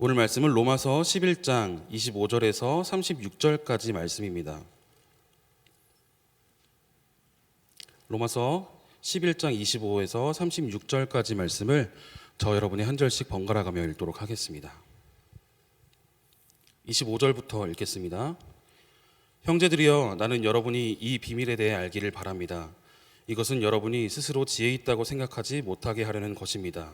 오늘 말씀은 로마서 11장 25절에서 36절까지 말씀입니다. 로마서 11장 25에서 36절까지 말씀을 저 여러분이 한 절씩 번갈아 가며 읽도록 하겠습니다. 25절부터 읽겠습니다. 형제들이여, 나는 여러분이 이 비밀에 대해 알기를 바랍니다. 이것은 여러분이 스스로 지혜 있다고 생각하지 못하게 하려는 것입니다.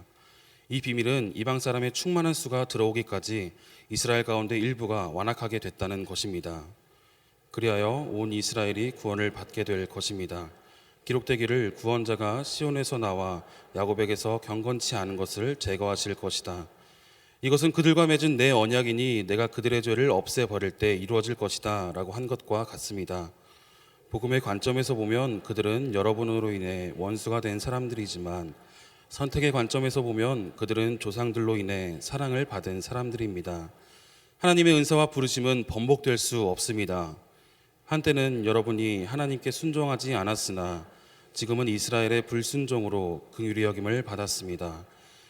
이 비밀은 이방 사람의 충만한 수가 들어오기까지 이스라엘 가운데 일부가 완악하게 됐다는 것입니다. 그리하여 온 이스라엘이 구원을 받게 될 것입니다. 기록되기를 구원자가 시온에서 나와 야곱에게서 경건치 않은 것을 제거하실 것이다. 이것은 그들과 맺은 내 언약이니 내가 그들의 죄를 없애버릴 때 이루어질 것이다 라고 한 것과 같습니다. 복음의 관점에서 보면 그들은 여러분으로 인해 원수가 된 사람들이지만 선택의 관점에서 보면 그들은 조상들로 인해 사랑을 받은 사람들입니다. 하나님의 은사와 부르심은 번복될 수 없습니다. 한때는 여러분이 하나님께 순종하지 않았으나 지금은 이스라엘의 불순종으로 긍휼히 여김을 받았습니다.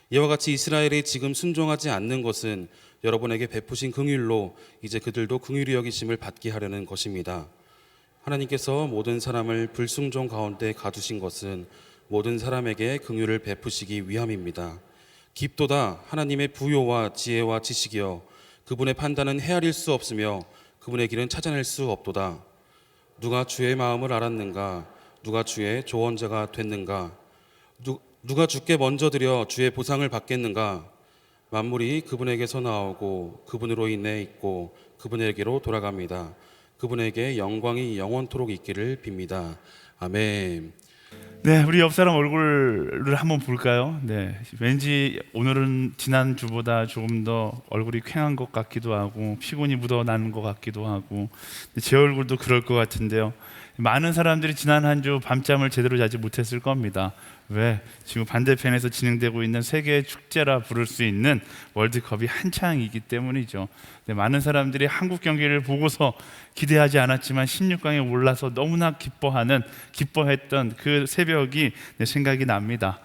이와 같이 이스라엘이 지금 순종하지 않는 것은 여러분에게 베푸신 긍휼로 이제 그들도 긍휼히 여기심을 받게 하려는 것입니다. 하나님께서 모든 사람을 불순종 가운데 가두신 것은 모든 사람에게 긍휼을 베푸시기 위함입니다. 깊도다 하나님의 부요와 지혜와 지식이여, 그분의 판단은 헤아릴 수 없으며 그분의 길은 찾아낼 수 없도다. 누가 주의 마음을 알았는가? 누가 주의 조언자가 됐는가? 누가 주께 먼저 드려 주의 보상을 받겠는가? 만물이 그분에게서 나오고 그분으로 인해 있고 그분에게로 돌아갑니다. 그분에게 영광이 영원토록 있기를 빕니다. 아멘. 네, 우리 옆 사람 얼굴을 한번 볼까요? 네, 왠지 오늘은 지난 주보다 조금 더 얼굴이 퀭한 것 같기도 하고 피곤이 묻어나는 것 같기도 하고, 제 얼굴도 그럴 것 같은데요. 많은 사람들이 지난 한 주 밤잠을 제대로 자지 못했을 겁니다. 왜? 지금 반대편에서 진행되고 있는 세계 축제라 부를 수 있는 월드컵이 한창이기 때문이죠. 많은 사람들이 한국 경기를 보고서 기대하지 않았지만 16강에 올라서 너무나 기뻐했던 그 새벽이 내 생각이 납니다.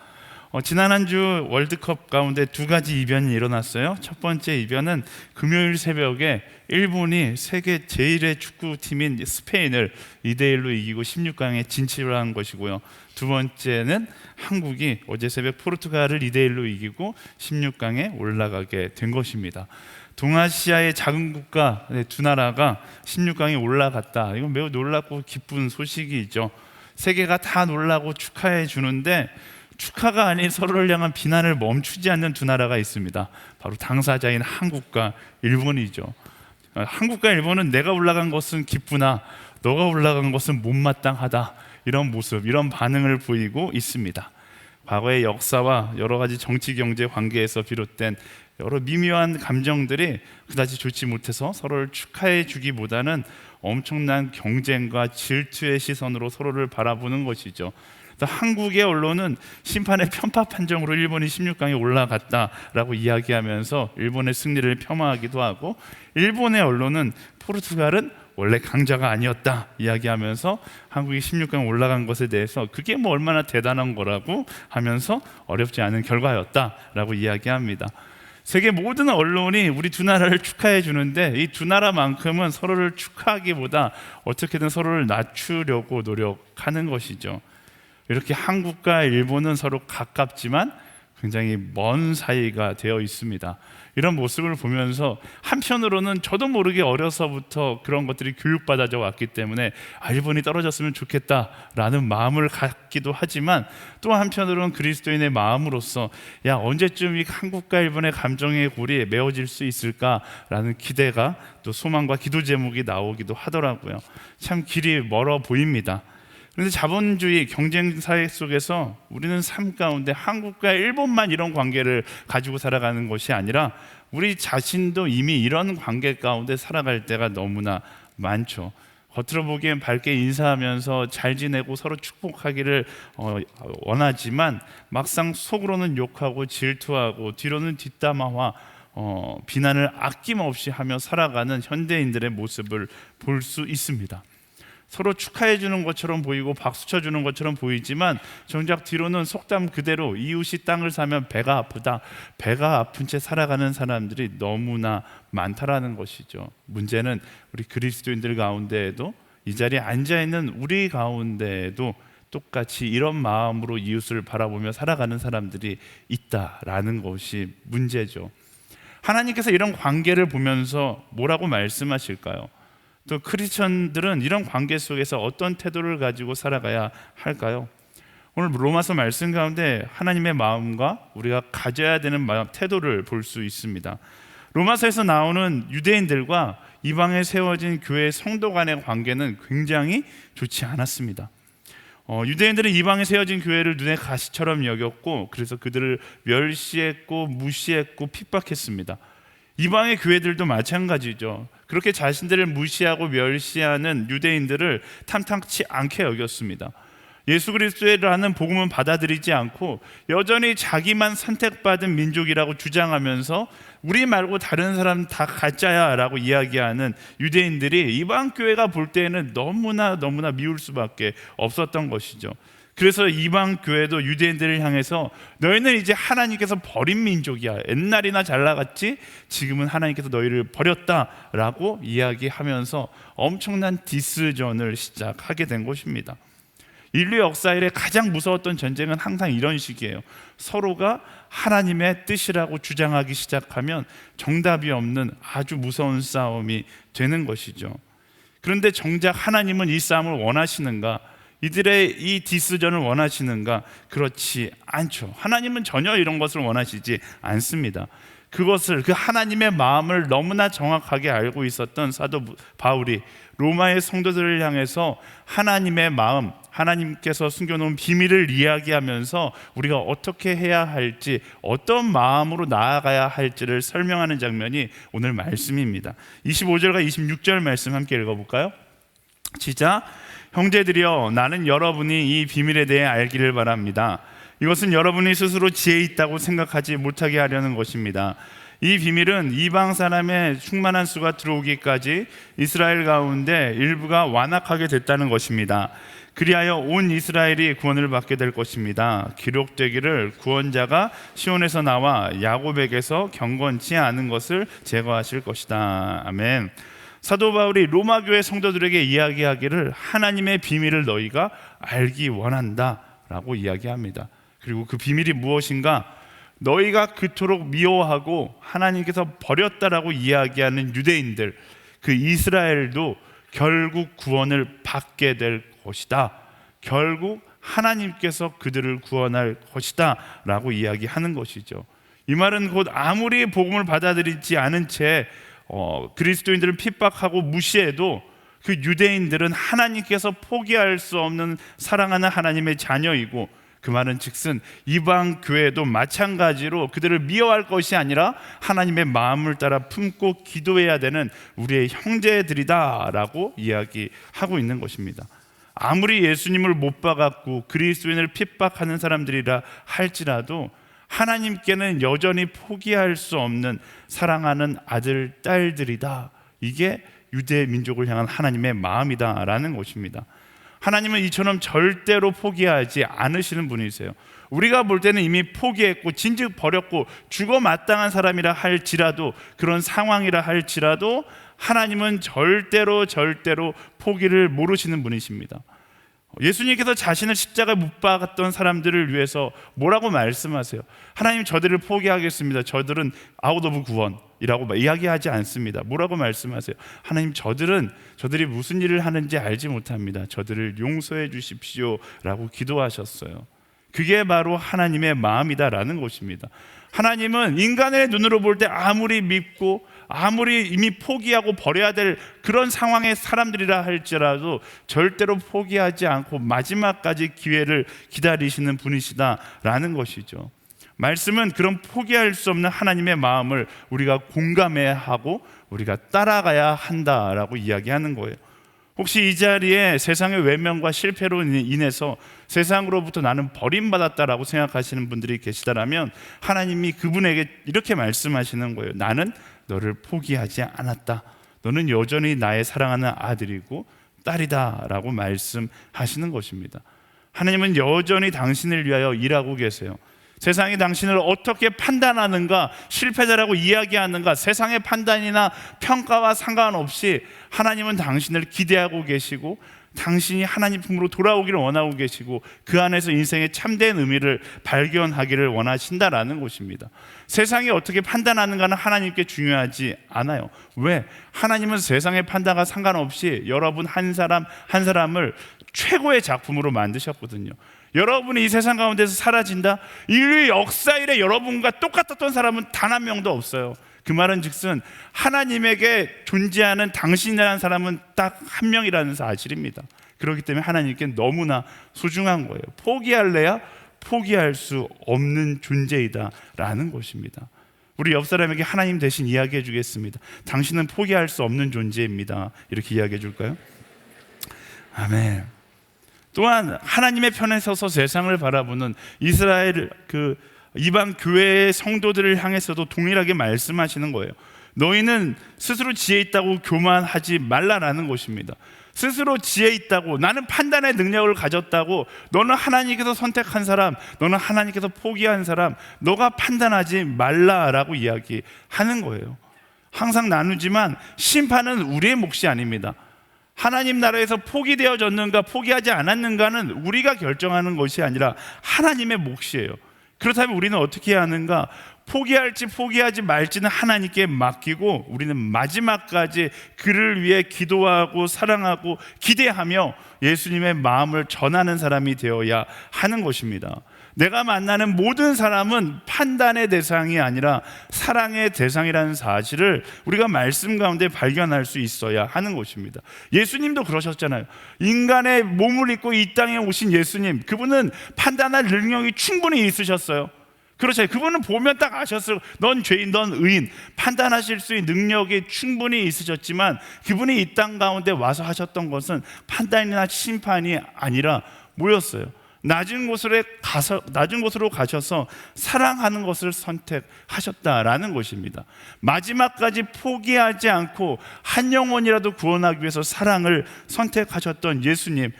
지난 한 주 월드컵 가운데 두 가지 이변이 일어났어요. 첫 번째 이변은 금요일 새벽에 일본이 세계 제1의 축구팀인 스페인을 2대1로 이기고 16강에 진출한 것이고요. 두 번째는 한국이 어제 새벽 포르투갈을 2대1로 이기고 16강에 올라가게 된 것입니다. 동아시아의 작은 국가 두 나라가 16강에 올라갔다. 이건 매우 놀랍고 기쁜 소식이죠. 세계가 다 놀라고 축하해 주는데, 축하가 아닌 서로를 향한 비난을 멈추지 않는 두 나라가 있습니다. 바로 당사자인 한국과 일본이죠. 한국과 일본은 내가 올라간 것은 기쁘나 너가 올라간 것은 못마땅하다, 이런 모습, 이런 반응을 보이고 있습니다. 과거의 역사와 여러 가지 정치 경제 관계에서 비롯된 여러 미묘한 감정들이 그다지 좋지 못해서 서로를 축하해 주기보다는 엄청난 경쟁과 질투의 시선으로 서로를 바라보는 것이죠. 한국의 언론은 심판의 편파 판정으로 일본이 16강에 올라갔다라고 이야기하면서 일본의 승리를 폄하하기도 하고, 일본의 언론은 포르투갈은 원래 강자가 아니었다 이야기하면서 한국이 16강 올라간 것에 대해서 그게 뭐 얼마나 대단한 거라고 하면서 어렵지 않은 결과였다라고 이야기합니다. 세계 모든 언론이 우리 두 나라를 축하해 주는데, 이 두 나라만큼은 서로를 축하하기보다 어떻게든 서로를 낮추려고 노력하는 것이죠. 이렇게 한국과 일본은 서로 가깝지만 굉장히 먼 사이가 되어 있습니다. 이런 모습을 보면서 한편으로는 저도 모르게 어려서부터 그런 것들이 교육받아져 왔기 때문에 일본이 떨어졌으면 좋겠다라는 마음을 갖기도 하지만, 또 한편으로는 그리스도인의 마음으로서 언제쯤 이 한국과 일본의 감정의 고리에 메어질 수 있을까라는 기대가, 또 소망과 기도 제목이 나오기도 하더라고요. 참 길이 멀어 보입니다. 그런데 자본주의 경쟁 사회 속에서 우리는 삶 가운데 한국과 일본만 이런 관계를 가지고 살아가는 것이 아니라 우리 자신도 이미 이런 관계 가운데 살아갈 때가 너무나 많죠. 겉으로 보기엔 밝게 인사하면서 잘 지내고 서로 축복하기를 원하지만, 막상 속으로는 욕하고 질투하고 뒤로는 뒷담화와 비난을 아낌없이 하며 살아가는 현대인들의 모습을 볼 수 있습니다. 서로 축하해 주는 것처럼 보이고 박수 쳐 주는 것처럼 보이지만 정작 뒤로는 속담 그대로 이웃이 땅을 사면 배가 아프다, 배가 아픈 채 살아가는 사람들이 너무나 많다라는 것이죠. 문제는 우리 그리스도인들 가운데에도, 이 자리에 앉아 있는 우리 가운데에도 똑같이 이런 마음으로 이웃을 바라보며 살아가는 사람들이 있다라는 것이 문제죠. 하나님께서 이런 관계를 보면서 뭐라고 말씀하실까요? 또 크리스천들은 이런 관계 속에서 어떤 태도를 가지고 살아가야 할까요? 오늘 로마서 말씀 가운데 하나님의 마음과 우리가 가져야 되는 마음, 태도를 볼 수 있습니다. 로마서에서 나오는 유대인들과 이방에 세워진 교회 성도 간의 관계는 굉장히 좋지 않았습니다. 유대인들은 이방에 세워진 교회를 눈에 가시처럼 여겼고, 그래서 그들을 멸시했고 무시했고 핍박했습니다. 이방의 교회들도 마찬가지죠. 그렇게 자신들을 무시하고 멸시하는 유대인들을 탐탁치 않게 여겼습니다. 예수 그리스도라는 복음은 받아들이지 않고 여전히 자기만 선택받은 민족이라고 주장하면서 우리 말고 다른 사람 다 가짜야 라고 이야기하는 유대인들이 이방 교회가 볼 때에는 너무나 미울 수밖에 없었던 것이죠. 그래서 이방 교회도 유대인들을 향해서 너희는 이제 하나님께서 버린 민족이야, 옛날이나 잘 나갔지 지금은 하나님께서 너희를 버렸다라고 이야기하면서 엄청난 디스전을 시작하게 된 것입니다. 인류 역사 이래 가장 무서웠던 전쟁은 항상 이런 식이에요. 서로가 하나님의 뜻이라고 주장하기 시작하면 정답이 없는 아주 무서운 싸움이 되는 것이죠. 그런데 정작 하나님은 이 싸움을 원하시는가? 이들의 이 디스전을 원하시는가? 그렇지 않죠. 하나님은 전혀 이런 것을 원하시지 않습니다. 그것을, 그 하나님의 마음을 너무나 정확하게 알고 있었던 사도 바울이 로마의 성도들을 향해서 하나님의 마음, 하나님께서 숨겨놓은 비밀을 이야기하면서 우리가 어떻게 해야 할지, 어떤 마음으로 나아가야 할지를 설명하는 장면이 오늘 말씀입니다. 25절과 26절 말씀 함께 읽어볼까요? 시작. 형제들이여, 나는 여러분이 이 비밀에 대해 알기를 바랍니다. 이것은 여러분이 스스로 지혜 있다고 생각하지 못하게 하려는 것입니다. 이 비밀은 이방 사람의 충만한 수가 들어오기까지 이스라엘 가운데 일부가 완악하게 됐다는 것입니다. 그리하여 온 이스라엘이 구원을 받게 될 것입니다. 기록되기를 구원자가 시온에서 나와 야곱에게서 경건치 않은 것을 제거하실 것이다. 아멘. 사도 바울이 로마 교회 성도들에게 이야기하기를 하나님의 비밀을 너희가 알기 원한다라고 이야기합니다. 그리고 그 비밀이 무엇인가? 너희가 그토록 미워하고 하나님께서 버렸다라고 이야기하는 유대인들, 그 이스라엘도 결국 구원을 받게 될 것이다. 결국 하나님께서 그들을 구원할 것이다 라고 이야기하는 것이죠. 이 말은 곧 아무리 복음을 받아들이지 않은 채 그리스도인들을 핍박하고 무시해도 그 유대인들은 하나님께서 포기할 수 없는 사랑하는 하나님의 자녀이고, 그 말은 즉슨 이방 교회도 마찬가지로 그들을 미워할 것이 아니라 하나님의 마음을 따라 품고 기도해야 되는 우리의 형제들이다 라고 이야기하고 있는 것입니다. 아무리 예수님을 못 박았고 그리스도인을 핍박하는 사람들이라 할지라도 하나님께는 여전히 포기할 수 없는 사랑하는 아들, 딸들이다. 이게 유대 민족을 향한 하나님의 마음이다라는 것입니다. 하나님은 이처럼 절대로 포기하지 않으시는 분이세요. 우리가 볼 때는 이미 포기했고 진즉 버렸고 죽어 마땅한 사람이라 할지라도, 그런 상황이라 할지라도 하나님은 절대로 포기를 모르시는 분이십니다. 예수님께서 자신을 십자가에 못 박았던 사람들을 위해서 뭐라고 말씀하세요? 하나님, 저들을 포기하겠습니다. 저들은 아웃 오브 구원이라고 이야기하지 않습니다. 뭐라고 말씀하세요? 하나님, 저들이 무슨 일을 하는지 알지 못합니다. 저들을 용서해 주십시오 라고 기도하셨어요. 그게 바로 하나님의 마음이다라는 것입니다. 하나님은 인간의 눈으로 볼 때 아무리 믿고 아무리 이미 포기하고 버려야 될 그런 상황의 사람들이라 할지라도 절대로 포기하지 않고 마지막까지 기회를 기다리시는 분이시다라는 것이죠. 말씀은 그런 포기할 수 없는 하나님의 마음을 우리가 공감해야 하고 우리가 따라가야 한다라고 이야기하는 거예요. 혹시 이 자리에 세상의 외면과 실패로 인해서 세상으로부터 나는 버림받았다라고 생각하시는 분들이 계시다라면 하나님이 그분에게 이렇게 말씀하시는 거예요. 나는 너를 포기하지 않았다. 너는 여전히 나의 사랑하는 아들이고 딸이다라고 말씀하시는 것입니다. 하나님은 여전히 당신을 위하여 일하고 계세요. 세상이 당신을 어떻게 판단하는가, 실패자라고 이야기하는가, 세상의 판단이나 평가와 상관없이 하나님은 당신을 기대하고 계시고 당신이 하나님 품으로 돌아오기를 원하고 계시고 그 안에서 인생의 참된 의미를 발견하기를 원하신다라는 것입니다. 세상이 어떻게 판단하는가는 하나님께 중요하지 않아요. 왜? 하나님은 세상의 판단과 상관없이 여러분 한 사람 한 사람을 최고의 작품으로 만드셨거든요. 여러분이 이 세상 가운데서 사라진다? 인류 역사 이래 여러분과 똑같았던 사람은 단 한 명도 없어요. 그 말은 즉슨 하나님에게 존재하는 당신이라는 사람은 딱 한 명이라는 사실입니다. 그렇기 때문에 하나님께 너무나 소중한 거예요. 포기할래야 포기할 수 없는 존재이다 라는 것입니다. 우리 옆 사람에게 하나님 대신 이야기해 주겠습니다. 당신은 포기할 수 없는 존재입니다. 이렇게 이야기해 줄까요? 아멘. 또한 하나님의 편에 서서 세상을 바라보는 이스라엘 이방 교회의 성도들을 향해서도 동일하게 말씀하시는 거예요. 너희는 스스로 지혜 있다고 교만하지 말라라는 것입니다. 스스로 지혜 있다고, 나는 판단의 능력을 가졌다고, 너는 하나님께서 선택한 사람, 너는 하나님께서 포기한 사람, 너가 판단하지 말라라고 이야기하는 거예요. 항상 나누지만 심판은 우리의 몫이 아닙니다. 하나님 나라에서 포기되어졌는가 포기하지 않았는가는 우리가 결정하는 것이 아니라 하나님의 몫이에요. 그렇다면 우리는 어떻게 해야 하는가? 포기할지 포기하지 말지는 하나님께 맡기고 우리는 마지막까지 그를 위해 기도하고 사랑하고 기대하며 예수님의 마음을 전하는 사람이 되어야 하는 것입니다. 내가 만나는 모든 사람은 판단의 대상이 아니라 사랑의 대상이라는 사실을 우리가 말씀 가운데 발견할 수 있어야 하는 것입니다. 예수님도 그러셨잖아요. 인간의 몸을 입고 이 땅에 오신 예수님, 그분은 판단할 능력이 충분히 있으셨어요. 그렇죠. 그분은 보면 딱 아셨어요. 넌 죄인, 넌 의인. 판단하실 수 있는 능력이 충분히 있으셨지만 그분이 이 땅 가운데 와서 하셨던 것은 판단이나 심판이 아니라 뭐였어요? 낮은 곳으로 가셔서 사랑하는 것을 선택하셨다라는 것입니다. 마지막까지 포기하지 않고 한 영혼이라도 구원하기 위해서 사랑을 선택하셨던 예수님,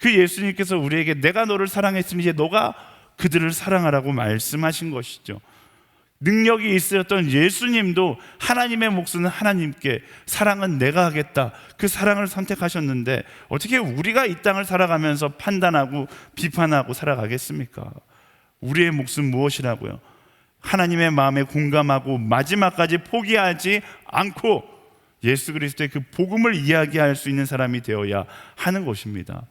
그 예수님께서 우리에게 내가 너를 사랑했으니 이제 너가 그들을 사랑하라고 말씀하신 것이죠. 능력이 있으셨던 예수님도 하나님의 몫은 하나님께, 사랑은 내가 하겠다, 그 사랑을 선택하셨는데 어떻게 우리가 이 땅을 살아가면서 판단하고 비판하고 살아가겠습니까? 우리의 몫은 무엇이라고요? 하나님의 마음에 공감하고 마지막까지 포기하지 않고 예수 그리스도의 그 복음을 이야기할 수 있는 사람이 되어야 하는 것입니다.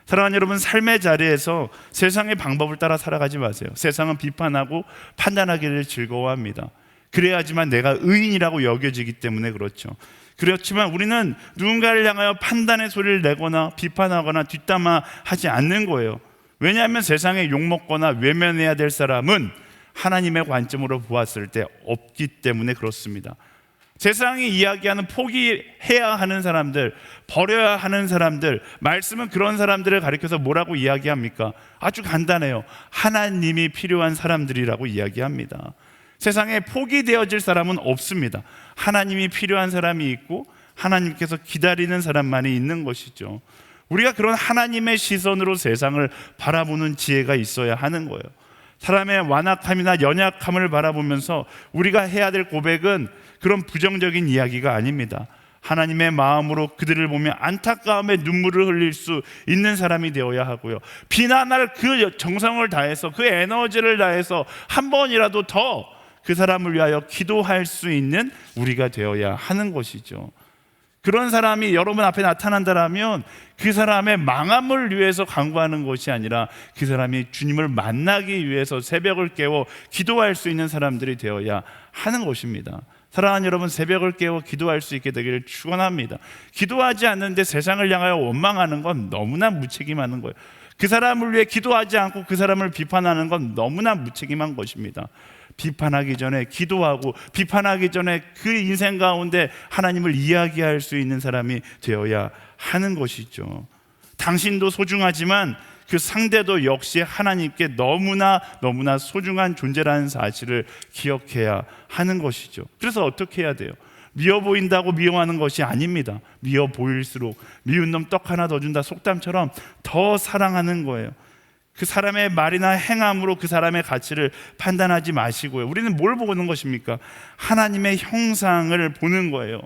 사랑하는 여러분, 삶의 자리에서 세상의 방법을 따라 살아가지 마세요. 세상은 비판하고 판단하기를 즐거워합니다. 그래야지만 내가 의인이라고 여겨지기 때문에 그렇죠. 그렇지만 우리는 누군가를 향하여 판단의 소리를 내거나 비판하거나 뒷담화하지 않는 거예요. 왜냐하면 세상에 욕먹거나 외면해야 될 사람은 하나님의 관점으로 보았을 때 없기 때문에 그렇습니다. 세상이 이야기하는 포기해야 하는 사람들, 버려야 하는 사람들, 말씀은 그런 사람들을 가리켜서 뭐라고 이야기합니까? 아주 간단해요. 하나님이 필요한 사람들이라고 이야기합니다. 세상에 포기되어질 사람은 없습니다. 하나님이 필요한 사람이 있고 하나님께서 기다리는 사람만이 있는 것이죠. 우리가 그런 하나님의 시선으로 세상을 바라보는 지혜가 있어야 하는 거예요. 사람의 완악함이나 연약함을 바라보면서 우리가 해야 될 고백은 그런 부정적인 이야기가 아닙니다. 하나님의 마음으로 그들을 보며 안타까움에 눈물을 흘릴 수 있는 사람이 되어야 하고요. 비난할 그 정성을 다해서, 그 에너지를 다해서 한 번이라도 더 그 사람을 위하여 기도할 수 있는 우리가 되어야 하는 것이죠. 그런 사람이 여러분 앞에 나타난다면 그 사람의 망함을 위해서 간구하는 것이 아니라 그 사람이 주님을 만나기 위해서 새벽을 깨워 기도할 수 있는 사람들이 되어야 하는 것입니다. 사랑하는 여러분, 새벽을 깨워 기도할 수 있게 되기를 축원합니다. 기도하지 않는데 세상을 향하여 원망하는 건 너무나 무책임한 거예요. 그 사람을 위해 기도하지 않고 그 사람을 비판하는 건 너무나 무책임한 것입니다. 비판하기 전에 기도하고 비판하기 전에 그 인생 가운데 하나님을 이야기할 수 있는 사람이 되어야 하는 것이죠. 당신도 소중하지만 그 상대도 역시 하나님께 너무나 소중한 존재라는 사실을 기억해야 하는 것이죠. 그래서 어떻게 해야 돼요? 미워 보인다고 미워하는 것이 아닙니다. 미워 보일수록 미운 놈 떡 하나 더 준다 속담처럼 더 사랑하는 거예요. 그 사람의 말이나 행함으로 그 사람의 가치를 판단하지 마시고요. 우리는 뭘 보는 것입니까? 하나님의 형상을 보는 거예요.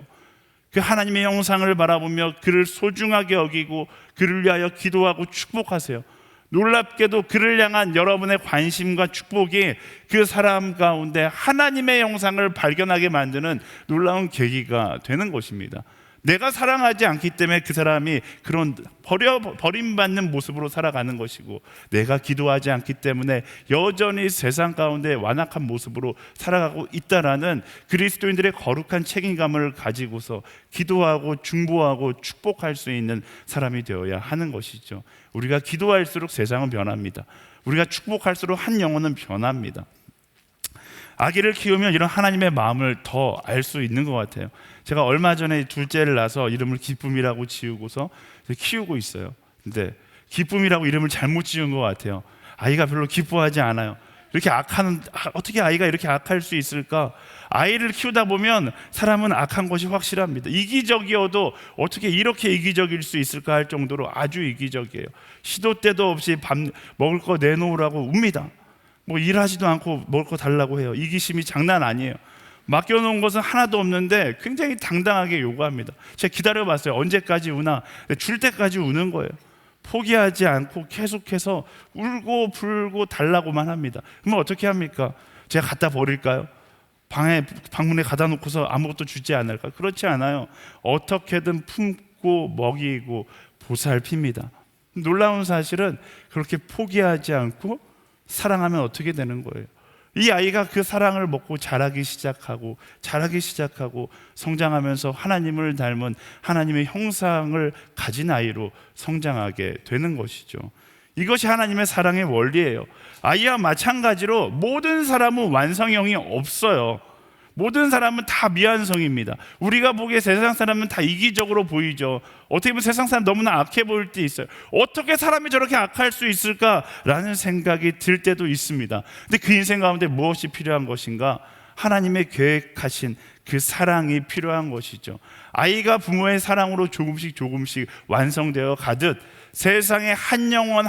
그 하나님의 형상을 바라보며 그를 소중하게 여기고 그를 위하여 기도하고 축복하세요. 놀랍게도 그를 향한 여러분의 관심과 축복이 그 사람 가운데 하나님의 형상을 발견하게 만드는 놀라운 계기가 되는 것입니다. 내가 사랑하지 않기 때문에 그 사람이 그런 버림받는 모습으로 살아가는 것이고, 내가 기도하지 않기 때문에 여전히 세상 가운데 완악한 모습으로 살아가고 있다라는 그리스도인들의 거룩한 책임감을 가지고서 기도하고 중보하고 축복할 수 있는 사람이 되어야 하는 것이죠. 우리가 기도할수록 세상은 변합니다. 우리가 축복할수록 한 영혼은 변합니다. 아기를 키우면 이런 하나님의 마음을 더 알 수 있는 것 같아요. 제가 얼마 전에 둘째를 낳아서 이름을 기쁨이라고 지우고서 키우고 있어요. 근데 기쁨이라고 이름을 잘못 지은 것 같아요. 아이가 별로 기뻐하지 않아요. 이렇게 어떻게 아이가 이렇게 악할 수 있을까? 아이를 키우다 보면 사람은 악한 것이 확실합니다. 이기적이어도 어떻게 이렇게 이기적일 수 있을까 할 정도로 아주 이기적이에요. 시도 때도 없이 밥 먹을 거 내놓으라고 웁니다. 뭐 일하지도 않고 먹을 거 달라고 해요. 이기심이 장난 아니에요. 맡겨놓은 것은 하나도 없는데 굉장히 당당하게 요구합니다. 제가 기다려봤어요. 언제까지 우나? 줄 때까지 우는 거예요. 포기하지 않고 계속해서 울고 불고 달라고만 합니다. 그러면 어떻게 합니까? 제가 갖다 버릴까요? 방문에 갖다 놓고서 아무것도 주지 않을까? 그렇지 않아요. 어떻게든 품고 먹이고 보살핍니다. 놀라운 사실은 그렇게 포기하지 않고 사랑하면 어떻게 되는 거예요? 이 아이가 그 사랑을 먹고 자라기 시작하고 성장하면서 하나님을 닮은 하나님의 형상을 가진 아이로 성장하게 되는 것이죠. 이것이 하나님의 사랑의 원리예요. 아이와 마찬가지로 모든 사람은 완성형이 없어요. 모든 사람은 다 미완성입니다. 우리가 보기에 세상 사람은 다 이기적으로 보이죠. 어떻게 보면 세상 사람 너무나 악해 보일 때 있어요. 어떻게 사람이 저렇게 악할 수 있을까라는 생각이 들 때도 있습니다. 근데 그 인생 가운데 무엇이 필요한 것인가? 하나님의 계획하신 그 사랑이 필요한 것이죠. 아이가 부모의 사랑으로 조금씩 완성되어 가듯 세상의 한 영혼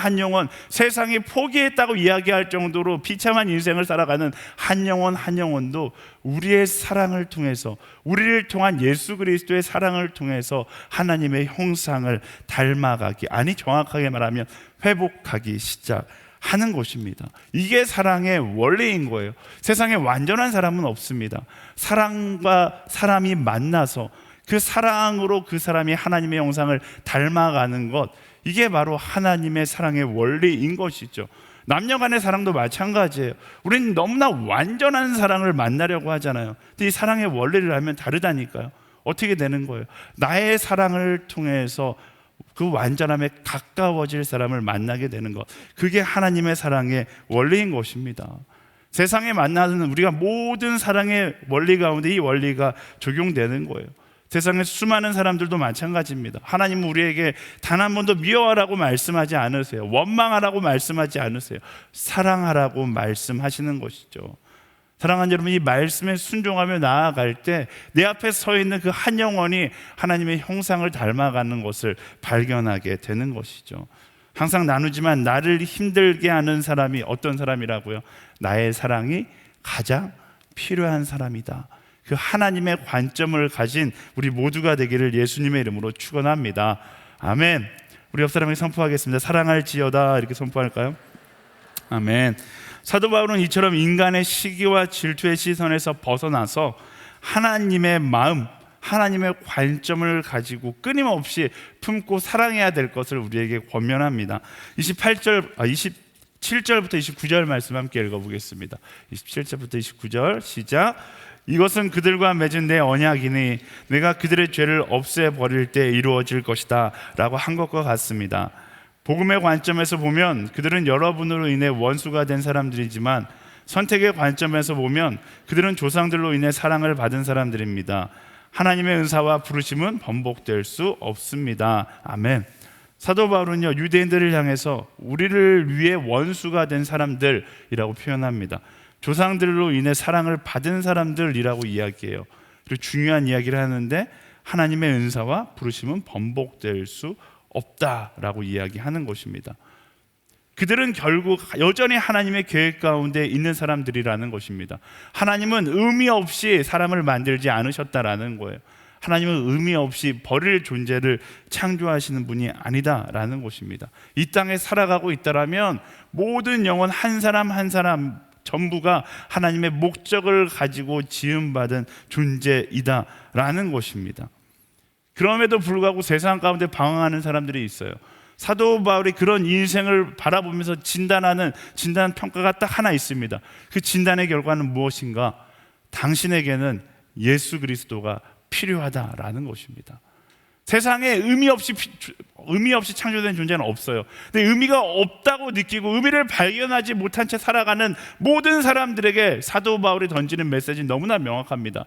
세상이 포기했다고 이야기할 정도로 비참한 인생을 살아가는 한 영혼도 우리의 사랑을 통해서, 우리를 통한 예수 그리스도의 사랑을 통해서 하나님의 형상을 닮아가기, 아니 정확하게 말하면 회복하기 시작하는 것입니다. 이게 사랑의 원리인 거예요. 세상에 완전한 사람은 없습니다. 사랑과 사람이 만나서 그 사랑으로 그 사람이 하나님의 형상을 닮아가는 것, 이게 바로 하나님의 사랑의 원리인 것이죠. 남녀 간의 사랑도 마찬가지예요. 우리는 너무나 완전한 사랑을 만나려고 하잖아요. 근데 이 사랑의 원리를 알면 다르다니까요. 어떻게 되는 거예요? 나의 사랑을 통해서 그 완전함에 가까워질 사람을 만나게 되는 것, 그게 하나님의 사랑의 원리인 것입니다. 세상에 만나는 우리가 모든 사랑의 원리 가운데 이 원리가 적용되는 거예요. 세상에 수많은 사람들도 마찬가지입니다. 하나님은 우리에게 단 한 번도 미워하라고 말씀하지 않으세요. 원망하라고 말씀하지 않으세요. 사랑하라고 말씀하시는 것이죠. 사랑하는 여러분, 이 말씀에 순종하며 나아갈 때 내 앞에 서 있는 그 한 영혼이 하나님의 형상을 닮아가는 것을 발견하게 되는 것이죠. 항상 나누지만 나를 힘들게 하는 사람이 어떤 사람이라고요? 나의 사랑이 가장 필요한 사람이다. 그 하나님의 관점을 가진 우리 모두가 되기를 예수님의 이름으로 축원합니다. 아멘. 우리 옆 사람에게 선포하겠습니다. 사랑할지어다, 이렇게 선포할까요? 아멘. 사도 바울은 이처럼 인간의 시기와 질투의 시선에서 벗어나서 하나님의 마음, 하나님의 관점을 가지고 끊임없이 품고 사랑해야 될 것을 우리에게 권면합니다. 27절부터 29절 말씀 함께 읽어보겠습니다. 27절부터 29절 시작. 이것은 그들과 맺은 내 언약이니 내가 그들의 죄를 없애버릴 때 이루어질 것이다 라고 한 것과 같습니다. 복음의 관점에서 보면 그들은 여러분으로 인해 원수가 된 사람들이지만 선택의 관점에서 보면 그들은 조상들로 인해 사랑을 받은 사람들입니다. 하나님의 은사와 부르심은 번복될 수 없습니다. 아멘. 사도 바울은요, 유대인들을 향해서 우리를 위해 원수가 된 사람들이라고 표현합니다. 조상들로 인해 사랑을 받은 사람들이라고 이야기해요. 그리고 중요한 이야기를 하는데 하나님의 은사와 부르심은 번복될 수 없다라고 이야기하는 것입니다. 그들은 결국 여전히 하나님의 계획 가운데 있는 사람들이라는 것입니다. 하나님은 의미 없이 사람을 만들지 않으셨다라는 거예요. 하나님은 의미 없이 버릴 존재를 창조하시는 분이 아니다라는 것입니다. 이 땅에 살아가고 있다라면 모든 영혼 한 사람 한 사람 전부가 하나님의 목적을 가지고 지음받은 존재이다라는 것입니다. 그럼에도 불구하고 세상 가운데 방황하는 사람들이 있어요. 사도 바울이 그런 인생을 바라보면서 진단 평가가 딱 하나 있습니다. 그 진단의 결과는 무엇인가? 당신에게는 예수 그리스도가 필요하다라는 것입니다. 세상에 의미 없이 창조된 존재는 없어요. 근데 의미가 없다고 느끼고 의미를 발견하지 못한 채 살아가는 모든 사람들에게 사도 바울이 던지는 메시지는 너무나 명확합니다.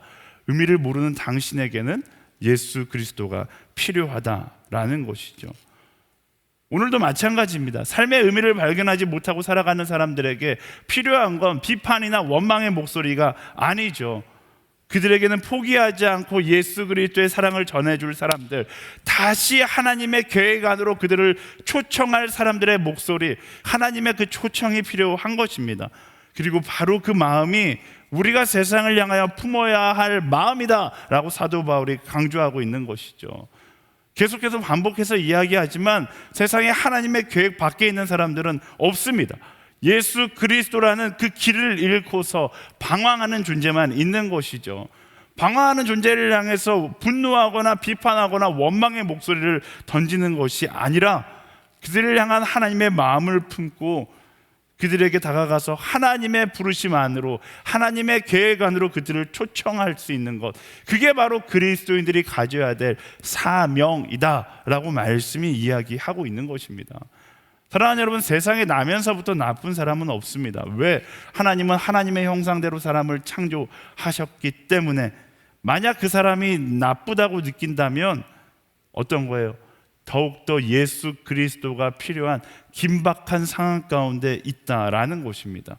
의미를 모르는 당신에게는 예수 그리스도가 필요하다라는 것이죠. 오늘도 마찬가지입니다. 삶의 의미를 발견하지 못하고 살아가는 사람들에게 필요한 건 비판이나 원망의 목소리가 아니죠. 그들에게는 포기하지 않고 예수 그리스도의 사랑을 전해줄 사람들, 다시 하나님의 계획 안으로 그들을 초청할 사람들의 목소리, 하나님의 그 초청이 필요한 것입니다. 그리고 바로 그 마음이 우리가 세상을 향하여 품어야 할 마음이다 라고 사도 바울이 강조하고 있는 것이죠. 계속해서 반복해서 이야기하지만 세상에 하나님의 계획 밖에 있는 사람들은 없습니다. 예수 그리스도라는 그 길을 잃고서 방황하는 존재만 있는 것이죠. 방황하는 존재를 향해서 분노하거나 비판하거나 원망의 목소리를 던지는 것이 아니라 그들을 향한 하나님의 마음을 품고 그들에게 다가가서 하나님의 부르심 안으로, 하나님의 계획 안으로 그들을 초청할 수 있는 것, 그게 바로 그리스도인들이 가져야 될 사명이다 라고 말씀이 이야기하고 있는 것입니다. 사랑하는 여러분, 세상에 나면서부터 나쁜 사람은 없습니다. 왜? 하나님은 하나님의 형상대로 사람을 창조하셨기 때문에. 만약 그 사람이 나쁘다고 느낀다면 어떤 거예요? 더욱더 예수 그리스도가 필요한 긴박한 상황 가운데 있다라는 것입니다.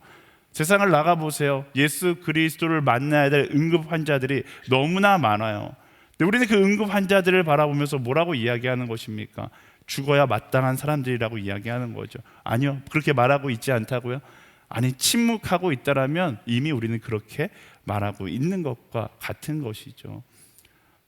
세상을 나가보세요. 예수 그리스도를 만나야 될 응급 환자들이 너무나 많아요. 근데 우리는 그 응급 환자들을 바라보면서 뭐라고 이야기하는 것입니까? 죽어야 마땅한 사람들이라고 이야기하는 거죠. 아니요, 그렇게 말하고 있지 않다고요? 아니, 침묵하고 있다라면 이미 우리는 그렇게 말하고 있는 것과 같은 것이죠.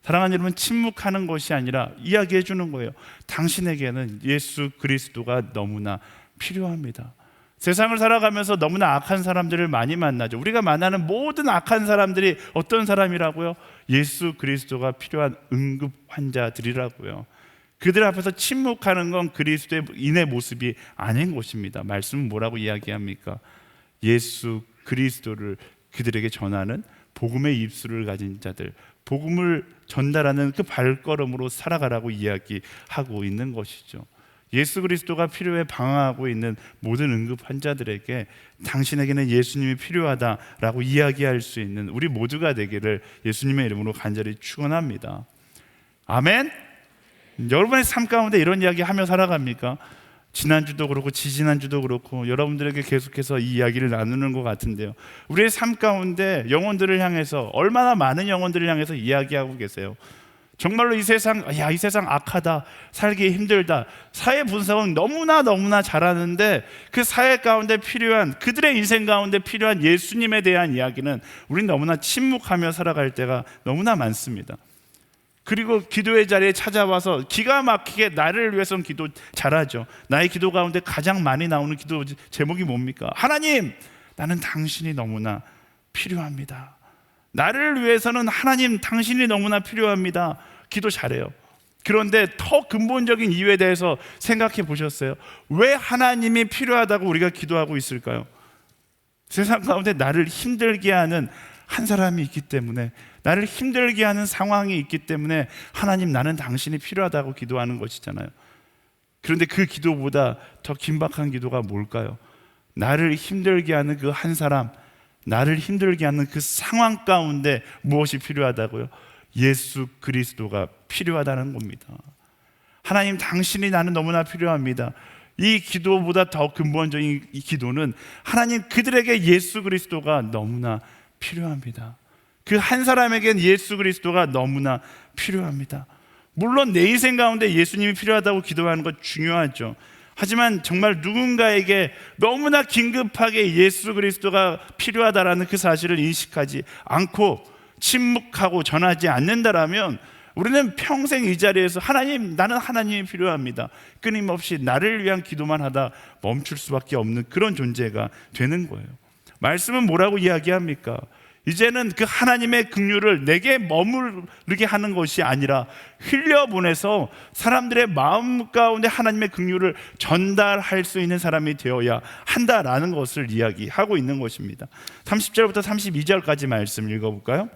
사랑하는 여러분, 침묵하는 것이 아니라 이야기해 주는 거예요. 당신에게는 예수 그리스도가 너무나 필요합니다. 세상을 살아가면서 너무나 악한 사람들을 많이 만나죠. 우리가 만나는 모든 악한 사람들이 어떤 사람이라고요? 예수 그리스도가 필요한 응급 환자들이라고요. 그들 앞에서 침묵하는 건 그리스도인의 모습이 아닌 것입니다. 말씀은 뭐라고 이야기합니까? 예수 그리스도를 그들에게 전하는 복음의 입술을 가진 자들, 복음을 전달하는 그 발걸음으로 살아가라고 이야기하고 있는 것이죠. 예수 그리스도가 필요해 방황하고 있는 모든 응급 환자들에게 당신에게는 예수님이 필요하다라고 이야기할 수 있는 우리 모두가 되기를 예수님의 이름으로 간절히 축원합니다. 아멘. 여러분의 삶 가운데 이런 이야기 하며 살아갑니까? 지난주도 그렇고 지지난주도 그렇고 여러분들에게 계속해서 이 이야기를 나누는 것 같은데요, 우리의 삶 가운데 영혼들을 향해서 얼마나 많은 영혼들을 향해서 이야기하고 계세요. 정말로 이 세상 악하다, 살기 힘들다, 사회 분석은 너무나 잘하는데 그 사회 가운데 필요한, 그들의 인생 가운데 필요한 예수님에 대한 이야기는 우린 너무나 침묵하며 살아갈 때가 너무나 많습니다. 그리고 기도의 자리에 찾아와서 기가 막히게 나를 위해서는 기도 잘하죠. 나의 기도 가운데 가장 많이 나오는 기도 제목이 뭡니까? 하나님, 나는 당신이 너무나 필요합니다. 나를 위해서는 하나님, 당신이 너무나 필요합니다. 기도 잘해요. 그런데 더 근본적인 이유에 대해서 생각해 보셨어요? 왜 하나님이 필요하다고 우리가 기도하고 있을까요? 세상 가운데 나를 힘들게 하는 한 사람이 있기 때문에, 나를 힘들게 하는 상황이 있기 때문에 하나님, 나는 당신이 필요하다고 기도하는 것이잖아요. 그런데 그 기도보다 더 긴박한 기도가 뭘까요? 나를 힘들게 하는 그 한 사람, 나를 힘들게 하는 그 상황 가운데 무엇이 필요하다고요? 예수 그리스도가 필요하다는 겁니다. 하나님, 당신이 나는 너무나 필요합니다. 이 기도보다 더 근본적인 이 기도는 하나님, 그들에게 예수 그리스도가 너무나 필요합니다. 그 한 사람에겐 예수 그리스도가 너무나 필요합니다. 물론 내 인생 가운데 예수님이 필요하다고 기도하는 것 중요하죠. 하지만 정말 누군가에게 너무나 긴급하게 예수 그리스도가 필요하다라는 그 사실을 인식하지 않고 침묵하고 전하지 않는다라면 우리는 평생 이 자리에서 하나님, 나는 하나님이 필요합니다, 끊임없이 나를 위한 기도만 하다 멈출 수밖에 없는 그런 존재가 되는 거예요. 말씀은 뭐라고 이야기합니까? 이제는 그 하나님의 긍휼을 내게 머무르게 하는 것이 아니라 흘려보내서 사람들의 마음 가운데 하나님의 긍휼을 전달할 수 있는 사람이 되어야 한다라는 것을 이야기하고 있는 것입니다. 30절부터 32절까지 말씀 읽어볼까요?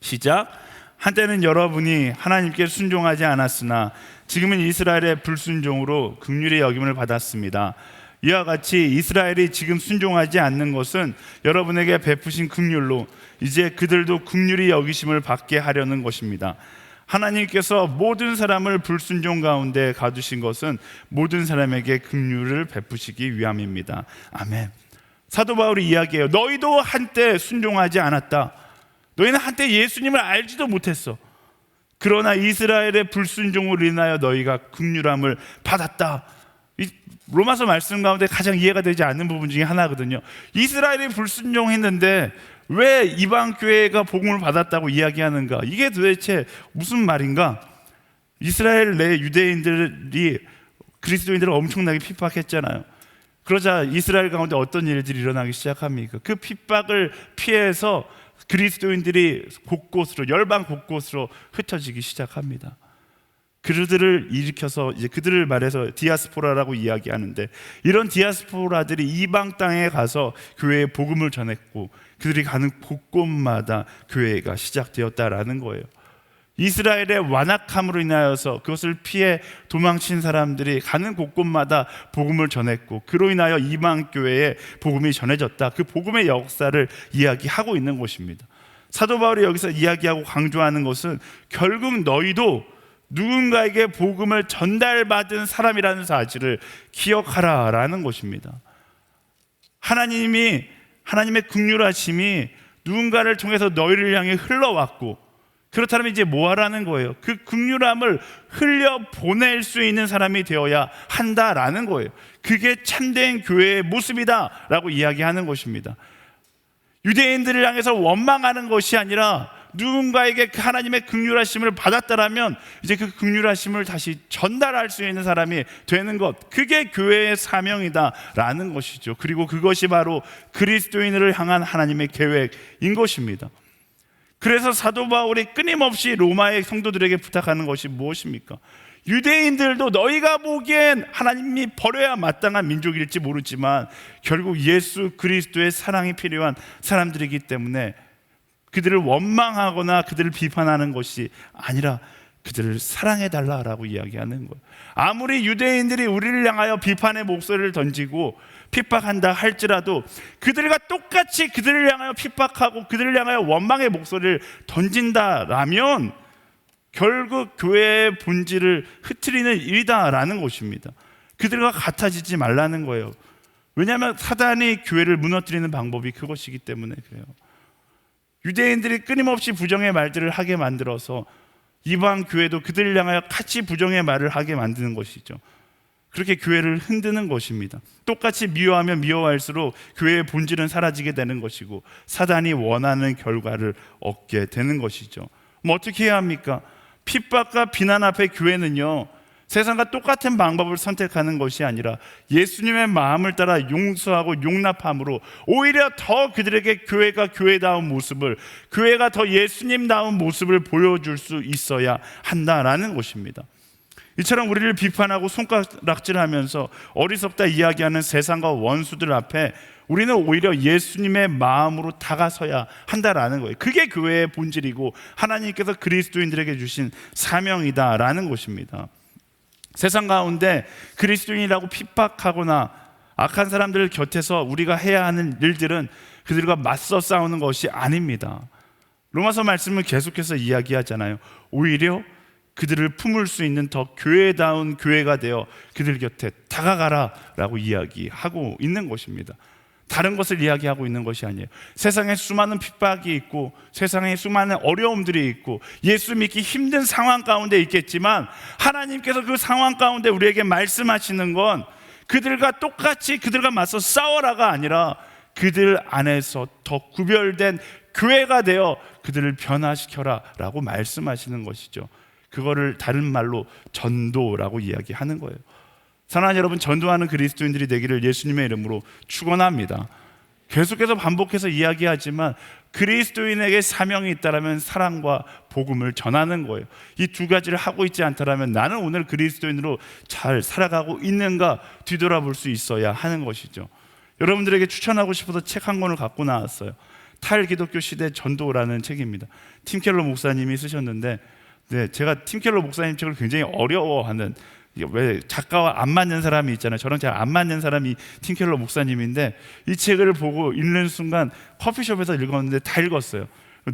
시작. 한때는 여러분이 하나님께 순종하지 않았으나 지금은 이스라엘의 불순종으로 긍휼의 여김을 받았습니다. 이와 같이 이스라엘이 지금 순종하지 않는 것은 여러분에게 베푸신 긍휼로 이제 그들도 긍휼히 여기심을 받게 하려는 것입니다. 하나님께서 모든 사람을 불순종 가운데 가두신 것은 모든 사람에게 긍휼을 베푸시기 위함입니다. 아멘. 사도 바울이 이야기해요. 너희도 한때 순종하지 않았다. 너희는 한때 예수님을 알지도 못했어. 그러나 이스라엘의 불순종으로 인하여 너희가 긍휼함을 받았다. 이 로마서 말씀 가운데 가장 이해가 되지 않는 부분 중에 하나거든요. 이스라엘이 불순종했는데 왜 이방 교회가 복음을 받았다고 이야기하는가? 이게 도대체 무슨 말인가? 이스라엘 내 유대인들이 그리스도인들을 엄청나게 핍박했잖아요. 그러자 이스라엘 가운데 어떤 일들이 일어나기 시작합니까? 그 핍박을 피해서 그리스도인들이 곳곳으로, 열방 곳곳으로 흩어지기 시작합니다. 그들을 일으켜서 이제 그들을 말해서 디아스포라라고 이야기하는데, 이런 디아스포라들이 이방 땅에 가서 교회에 복음을 전했고 그들이 가는 곳곳마다 교회가 시작되었다라는 거예요. 이스라엘의 완악함으로 인하여서 그것을 피해 도망친 사람들이 가는 곳곳마다 복음을 전했고 그로 인하여 이방 교회에 복음이 전해졌다. 그 복음의 역사를 이야기하고 있는 것입니다. 사도 바울이 여기서 이야기하고 강조하는 것은 결국 너희도 누군가에게 복음을 전달받은 사람이라는 사실을 기억하라라는 것입니다. 하나님의 긍휼하심이 누군가를 통해서 너희를 향해 흘러왔고, 그렇다면 이제 뭐 하라는 거예요? 그 긍휼함을 흘려보낼 수 있는 사람이 되어야 한다라는 거예요. 그게 참된 교회의 모습이다 라고 이야기하는 것입니다. 유대인들을 향해서 원망하는 것이 아니라 누군가에게 그 하나님의 긍휼하심을 받았다라면 이제 그 긍휼하심을 다시 전달할 수 있는 사람이 되는 것, 그게 교회의 사명이다라는 것이죠. 그리고 그것이 바로 그리스도인을 향한 하나님의 계획인 것입니다. 그래서 사도 바울이 끊임없이 로마의 성도들에게 부탁하는 것이 무엇입니까? 유대인들도 너희가 보기엔 하나님이 버려야 마땅한 민족일지 모르지만 결국 예수 그리스도의 사랑이 필요한 사람들이기 때문에 그들을 원망하거나 그들을 비판하는 것이 아니라 그들을 사랑해달라고 이야기하는 거예요. 아무리 유대인들이 우리를 향하여 비판의 목소리를 던지고 핍박한다 할지라도 그들과 똑같이 그들을 향하여 핍박하고 그들을 향하여 원망의 목소리를 던진다라면 결국 교회의 본질을 흐트리는 일이다라는 것입니다. 그들과 같아지지 말라는 거예요. 왜냐하면 사단이 교회를 무너뜨리는 방법이 그것이기 때문에 그래요. 유대인들이 끊임없이 부정의 말들을 하게 만들어서 이방 교회도 그들을 향하여 같이 부정의 말을 하게 만드는 것이죠. 그렇게 교회를 흔드는 것입니다. 똑같이 미워하면 미워할수록 교회의 본질은 사라지게 되는 것이고 사단이 원하는 결과를 얻게 되는 것이죠. 어떻게 해야 합니까? 핍박과 비난 앞에 교회는요, 세상과 똑같은 방법을 선택하는 것이 아니라 예수님의 마음을 따라 용서하고 용납함으로 오히려 더 그들에게 교회가 교회다운 모습을, 교회가 더 예수님다운 모습을 보여줄 수 있어야 한다라는 것입니다. 이처럼 우리를 비판하고 손가락질하면서 어리석다 이야기하는 세상과 원수들 앞에 우리는 오히려 예수님의 마음으로 다가서야 한다라는 거예요. 그게 교회의 본질이고 하나님께서 그리스도인들에게 주신 사명이다라는 것입니다. 세상 가운데 그리스도인이라고 핍박하거나 악한 사람들 곁에서 우리가 해야 하는 일들은 그들과 맞서 싸우는 것이 아닙니다. 로마서 말씀을 계속해서 이야기하잖아요. 오히려 그들을 품을 수 있는 더 교회다운 교회가 되어 그들 곁에 다가가라 라고 이야기하고 있는 것입니다. 다른 것을 이야기하고 있는 것이 아니에요. 세상에 수많은 핍박이 있고 세상에 수많은 어려움들이 있고 예수 믿기 힘든 상황 가운데 있겠지만 하나님께서 그 상황 가운데 우리에게 말씀하시는 건 그들과 똑같이 그들과 맞서 싸워라가 아니라 그들 안에서 더 구별된 교회가 되어 그들을 변화시켜라 라고 말씀하시는 것이죠. 그거를 다른 말로 전도라고 이야기하는 거예요. 사랑하는 여러분, 전도하는 그리스도인들이 되기를 예수님의 이름으로 축원합니다. 계속해서 반복해서 이야기하지만 그리스도인에게 사명이 있다면 사랑과 복음을 전하는 거예요. 이 두 가지를 하고 있지 않다면 나는 오늘 그리스도인으로 잘 살아가고 있는가 뒤돌아볼 수 있어야 하는 것이죠. 여러분들에게 추천하고 싶어서 책 한 권을 갖고 나왔어요. 탈기독교 시대 전도라는 책입니다. 팀 켈러 목사님이 쓰셨는데 제가 팀 켈러 목사님 책을 굉장히 어려워하는, 왜 작가와 안 맞는 사람이 있잖아요. 저랑 잘 안 맞는 사람이 팀 켈러 목사님인데 이 책을 보고 읽는 순간 커피숍에서 읽었는데 다 읽었어요.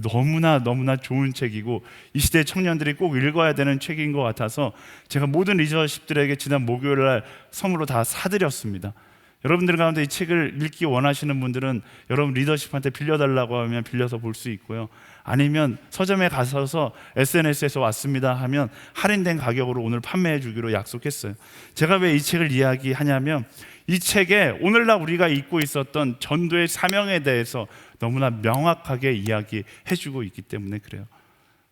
너무나 좋은 책이고 이 시대 청년들이 꼭 읽어야 되는 책인 것 같아서 제가 모든 리더십들에게 지난 목요일 날 선물로 다 사드렸습니다. 여러분들 가운데 이 책을 읽기 원하시는 분들은 여러분 리더십한테 빌려달라고 하면 빌려서 볼 수 있고요. 아니면 서점에 가셔서 SNS에서 왔습니다 하면 할인된 가격으로 오늘 판매해 주기로 약속했어요. 제가 왜 이 책을 이야기하냐면 이 책에 오늘날 우리가 잊고 있었던 전도의 사명에 대해서 너무나 명확하게 이야기해 주고 있기 때문에 그래요.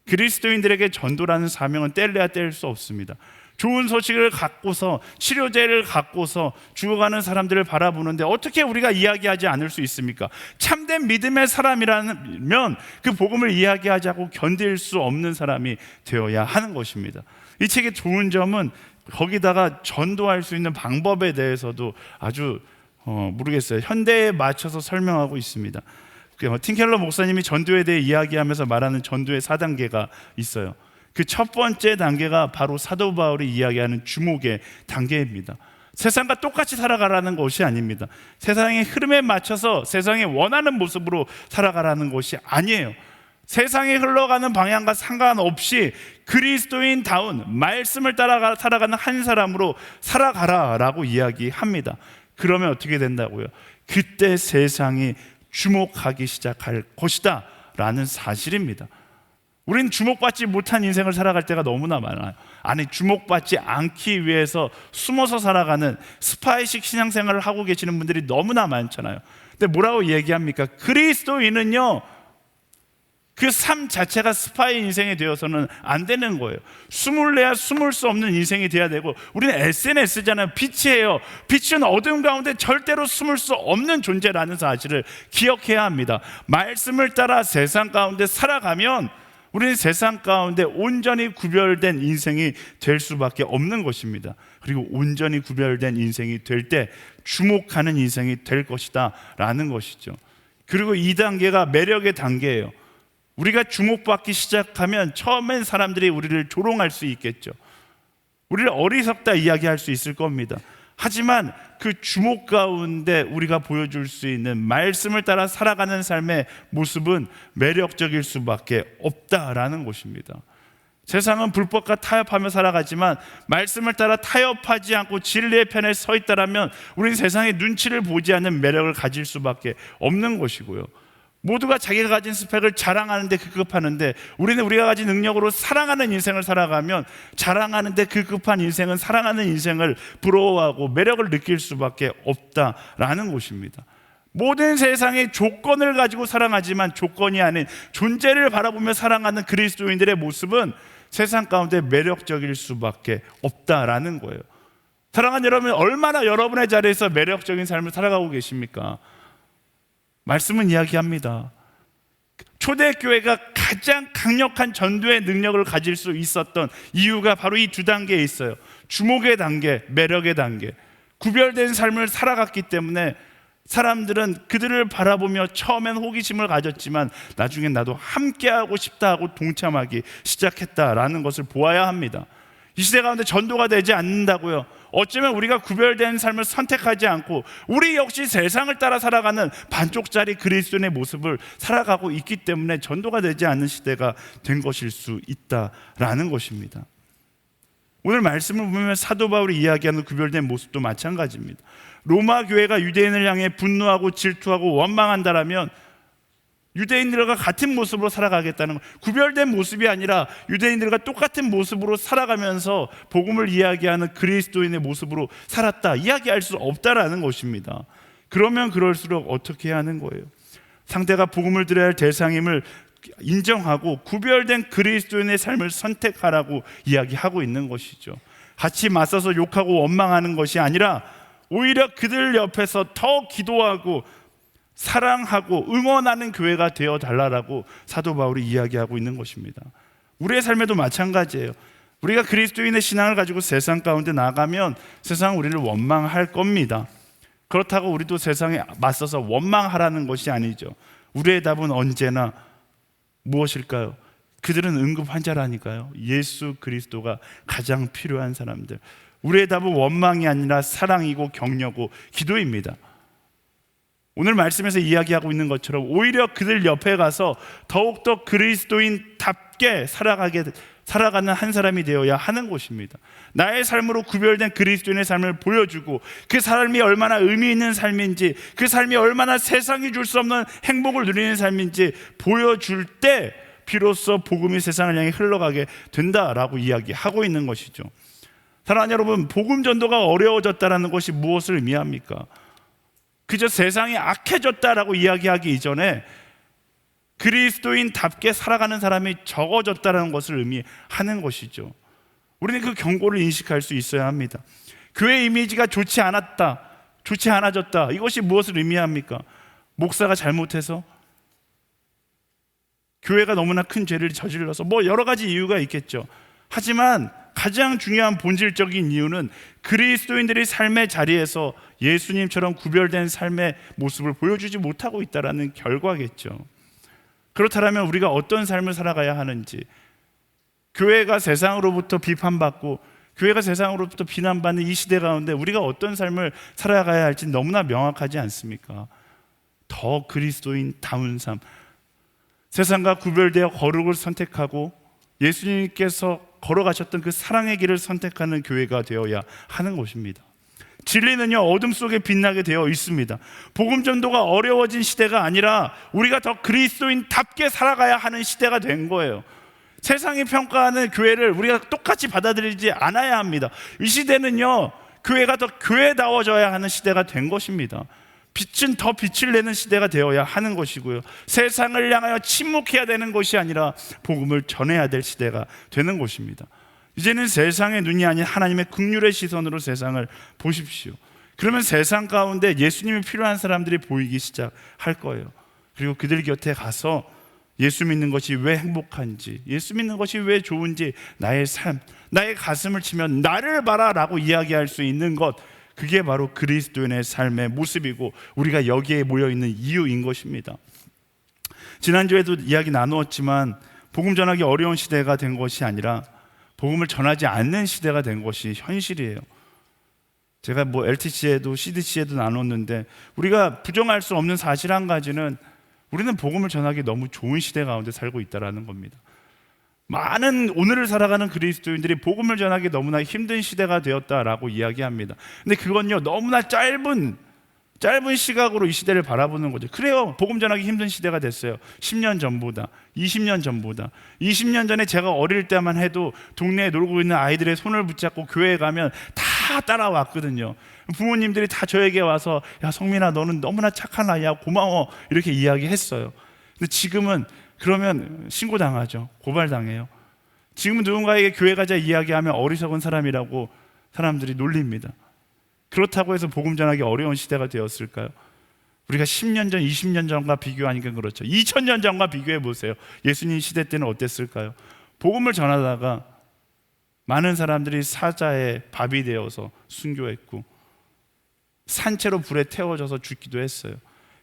그리스도인들에게 전도라는 사명은 뗄래야 뗄 수 없습니다. 좋은 소식을 갖고서 치료제를 갖고서 죽어가는 사람들을 바라보는데 어떻게 우리가 이야기하지 않을 수 있습니까? 참된 믿음의 사람이라면 그 복음을 이야기하자고 견딜 수 없는 사람이 되어야 하는 것입니다. 이 책의 좋은 점은 거기다가 전도할 수 있는 방법에 대해서도 아주 모르겠어요. 현대에 맞춰서 설명하고 있습니다. 팀 켈러 목사님이 전도에 대해 이야기하면서 말하는 전도의 4단계가 있어요. 그 첫 번째 단계가 바로 사도 바울이 이야기하는 주목의 단계입니다. 세상과 똑같이 살아가라는 것이 아닙니다. 세상의 흐름에 맞춰서 세상이 원하는 모습으로 살아가라는 것이 아니에요. 세상이 흘러가는 방향과 상관없이 그리스도인다운 말씀을 따라 살아가는 한 사람으로 살아가라라고 이야기합니다. 그러면 어떻게 된다고요? 그때 세상이 주목하기 시작할 것이다 라는 사실입니다. 우린 주목받지 못한 인생을 살아갈 때가 너무나 많아요. 아니, 주목받지 않기 위해서 숨어서 살아가는 스파이식 신앙생활을 하고 계시는 분들이 너무나 많잖아요. 근데 뭐라고 얘기합니까? 그리스도인은요, 그 삶 자체가 스파이 인생이 되어서는 안 되는 거예요. 숨을래야 숨을 수 없는 인생이 돼야 되고, 우리는 SNS잖아요. 빛이에요. 빛은 어둠 가운데 절대로 숨을 수 없는 존재라는 사실을 기억해야 합니다. 말씀을 따라 세상 가운데 살아가면 우리는 세상 가운데 온전히 구별된 인생이 될 수밖에 없는 것입니다. 그리고 온전히 구별된 인생이 될 때 주목하는 인생이 될 것이다 라는 것이죠. 그리고 2단계가 매력의 단계예요. 우리가 주목받기 시작하면 처음엔 사람들이 우리를 조롱할 수 있겠죠. 우리를 어리석다 이야기할 수 있을 겁니다. 하지만 그 주목 가운데 우리가 보여줄 수 있는 말씀을 따라 살아가는 삶의 모습은 매력적일 수밖에 없다라는 것입니다. 세상은 불법과 타협하며 살아가지만 말씀을 따라 타협하지 않고 진리의 편에 서 있다라면 우리는 세상의 눈치를 보지 않는 매력을 가질 수밖에 없는 것이고요. 모두가 자기가 가진 스펙을 자랑하는데 급급하는데 우리는 우리가 가진 능력으로 사랑하는 인생을 살아가면 자랑하는데 급급한 인생은 사랑하는 인생을 부러워하고 매력을 느낄 수밖에 없다라는 것입니다. 모든 세상의 조건을 가지고 사랑하지만 조건이 아닌 존재를 바라보며 사랑하는 그리스도인들의 모습은 세상 가운데 매력적일 수밖에 없다라는 거예요. 사랑하는 여러분, 얼마나 여러분의 자리에서 매력적인 삶을 살아가고 계십니까? 말씀은 이야기합니다. 초대교회가 가장 강력한 전도의 능력을 가질 수 있었던 이유가 바로 이 2단계에 있어요. 주목의 단계, 매력의 단계. 구별된 삶을 살아갔기 때문에 사람들은 그들을 바라보며 처음엔 호기심을 가졌지만 나중엔 나도 함께하고 싶다 하고 동참하기 시작했다라는 것을 보아야 합니다. 이 시대 가운데 전도가 되지 않는다고요. 어쩌면 우리가 구별된 삶을 선택하지 않고 우리 역시 세상을 따라 살아가는 반쪽짜리 그리스도인의 모습을 살아가고 있기 때문에 전도가 되지 않는 시대가 된 것일 수 있다라는 것입니다. 오늘 말씀을 보면 사도 바울이 이야기하는 구별된 모습도 마찬가지입니다. 로마 교회가 유대인을 향해 분노하고 질투하고 원망한다라면 유대인들과 같은 모습으로 살아가겠다는 것, 구별된 모습이 아니라 유대인들과 똑같은 모습으로 살아가면서 복음을 이야기하는 그리스도인의 모습으로 살았다, 이야기할 수 없다라는 것입니다. 그러면 그럴수록 어떻게 해야 하는 거예요? 상대가 복음을 들어야 할 대상임을 인정하고 구별된 그리스도인의 삶을 선택하라고 이야기하고 있는 것이죠. 같이 맞서서 욕하고 원망하는 것이 아니라 오히려 그들 옆에서 더 기도하고 사랑하고 응원하는 교회가 되어 달라라고 사도 바울이 이야기하고 있는 것입니다. 우리의 삶에도 마찬가지예요. 우리가 그리스도인의 신앙을 가지고 세상 가운데 나가면 세상은 우리를 원망할 겁니다. 그렇다고 우리도 세상에 맞서서 원망하라는 것이 아니죠. 우리의 답은 언제나 무엇일까요? 그들은 응급 환자라니까요. 예수 그리스도가 가장 필요한 사람들. 우리의 답은 원망이 아니라 사랑이고 격려고 기도입니다. 오늘 말씀에서 이야기하고 있는 것처럼 오히려 그들 옆에 가서 더욱더 그리스도인답게 살아가는 한 사람이 되어야 하는 것입니다. 나의 삶으로 구별된 그리스도인의 삶을 보여주고 그 삶이 얼마나 의미 있는 삶인지, 그 삶이 얼마나 세상이 줄 수 없는 행복을 누리는 삶인지 보여줄 때 비로소 복음이 세상을 향해 흘러가게 된다라고 이야기하고 있는 것이죠. 사랑하는 여러분, 복음 전도가 어려워졌다는 것이 무엇을 의미합니까? 그저 세상이 악해졌다라고 이야기하기 이전에 그리스도인답게 살아가는 사람이 적어졌다는 것을 의미하는 것이죠. 우리는 그 경고를 인식할 수 있어야 합니다. 교회 이미지가 좋지 않아졌다. 이것이 무엇을 의미합니까? 목사가 잘못해서? 교회가 너무나 큰 죄를 저질러서? 여러 가지 이유가 있겠죠. 하지만 가장 중요한 본질적인 이유는 그리스도인들이 삶의 자리에서 예수님처럼 구별된 삶의 모습을 보여주지 못하고 있다는 결과겠죠. 그렇다면 우리가 어떤 삶을 살아가야 하는지, 교회가 세상으로부터 비판받고 교회가 세상으로부터 비난받는 이 시대 가운데 우리가 어떤 삶을 살아가야 할지 너무나 명확하지 않습니까? 더 그리스도인다운 삶, 세상과 구별되어 거룩을 선택하고 예수님께서 걸어가셨던 그 사랑의 길을 선택하는 교회가 되어야 하는 것입니다. 진리는요, 어둠 속에 빛나게 되어 있습니다. 복음 전도가 어려워진 시대가 아니라 우리가 더 그리스도인답게 살아가야 하는 시대가 된 거예요. 세상이 평가하는 교회를 우리가 똑같이 받아들이지 않아야 합니다. 이 시대는요, 교회가 더 교회다워져야 하는 시대가 된 것입니다. 빛은 더 빛을 내는 시대가 되어야 하는 것이고요, 세상을 향하여 침묵해야 되는 것이 아니라 복음을 전해야 될 시대가 되는 것입니다. 이제는 세상의 눈이 아닌 하나님의 긍휼의 시선으로 세상을 보십시오. 그러면 세상 가운데 예수님이 필요한 사람들이 보이기 시작할 거예요. 그리고 그들 곁에 가서 예수 믿는 것이 왜 행복한지, 예수 믿는 것이 왜 좋은지, 나의 삶, 나의 가슴을 치면 나를 봐라 라고 이야기할 수 있는 것, 그게 바로 그리스도인의 삶의 모습이고 우리가 여기에 모여있는 이유인 것입니다. 지난주에도 이야기 나누었지만 복음 전하기 어려운 시대가 된 것이 아니라 복음을 전하지 않는 시대가 된 것이 현실이에요. 제가 LTC에도 CDC에도 나눴는데 우리가 부정할 수 없는 사실 한 가지는 우리는 복음을 전하기 너무 좋은 시대 가운데 살고 있다는 겁니다. 많은 오늘을 살아가는 그리스도인들이 복음을 전하기 너무나 힘든 시대가 되었다라고 이야기합니다. 근데 그건요, 너무나 짧은 시각으로 이 시대를 바라보는 거죠. 그래요, 복음 전하기 힘든 시대가 됐어요. 10년 전보다, 20년 전보다. 20년 전에 제가 어릴 때만 해도 동네에 놀고 있는 아이들의 손을 붙잡고 교회에 가면 다 따라왔거든요. 부모님들이 다 저에게 와서, 야 성민아, 너는 너무나 착한 아이야, 고마워, 이렇게 이야기했어요. 근데 지금은 그러면 신고당하죠. 고발당해요. 지금은 누군가에게 교회 가자 이야기하면 어리석은 사람이라고 사람들이 놀립니다. 그렇다고 해서 복음 전하기 어려운 시대가 되었을까요? 우리가 10년 전, 20년 전과 비교하니까 그렇죠. 2000년 전과 비교해 보세요. 예수님 시대 때는 어땠을까요? 복음을 전하다가 많은 사람들이 사자의 밥이 되어서 순교했고 산채로 불에 태워져서 죽기도 했어요.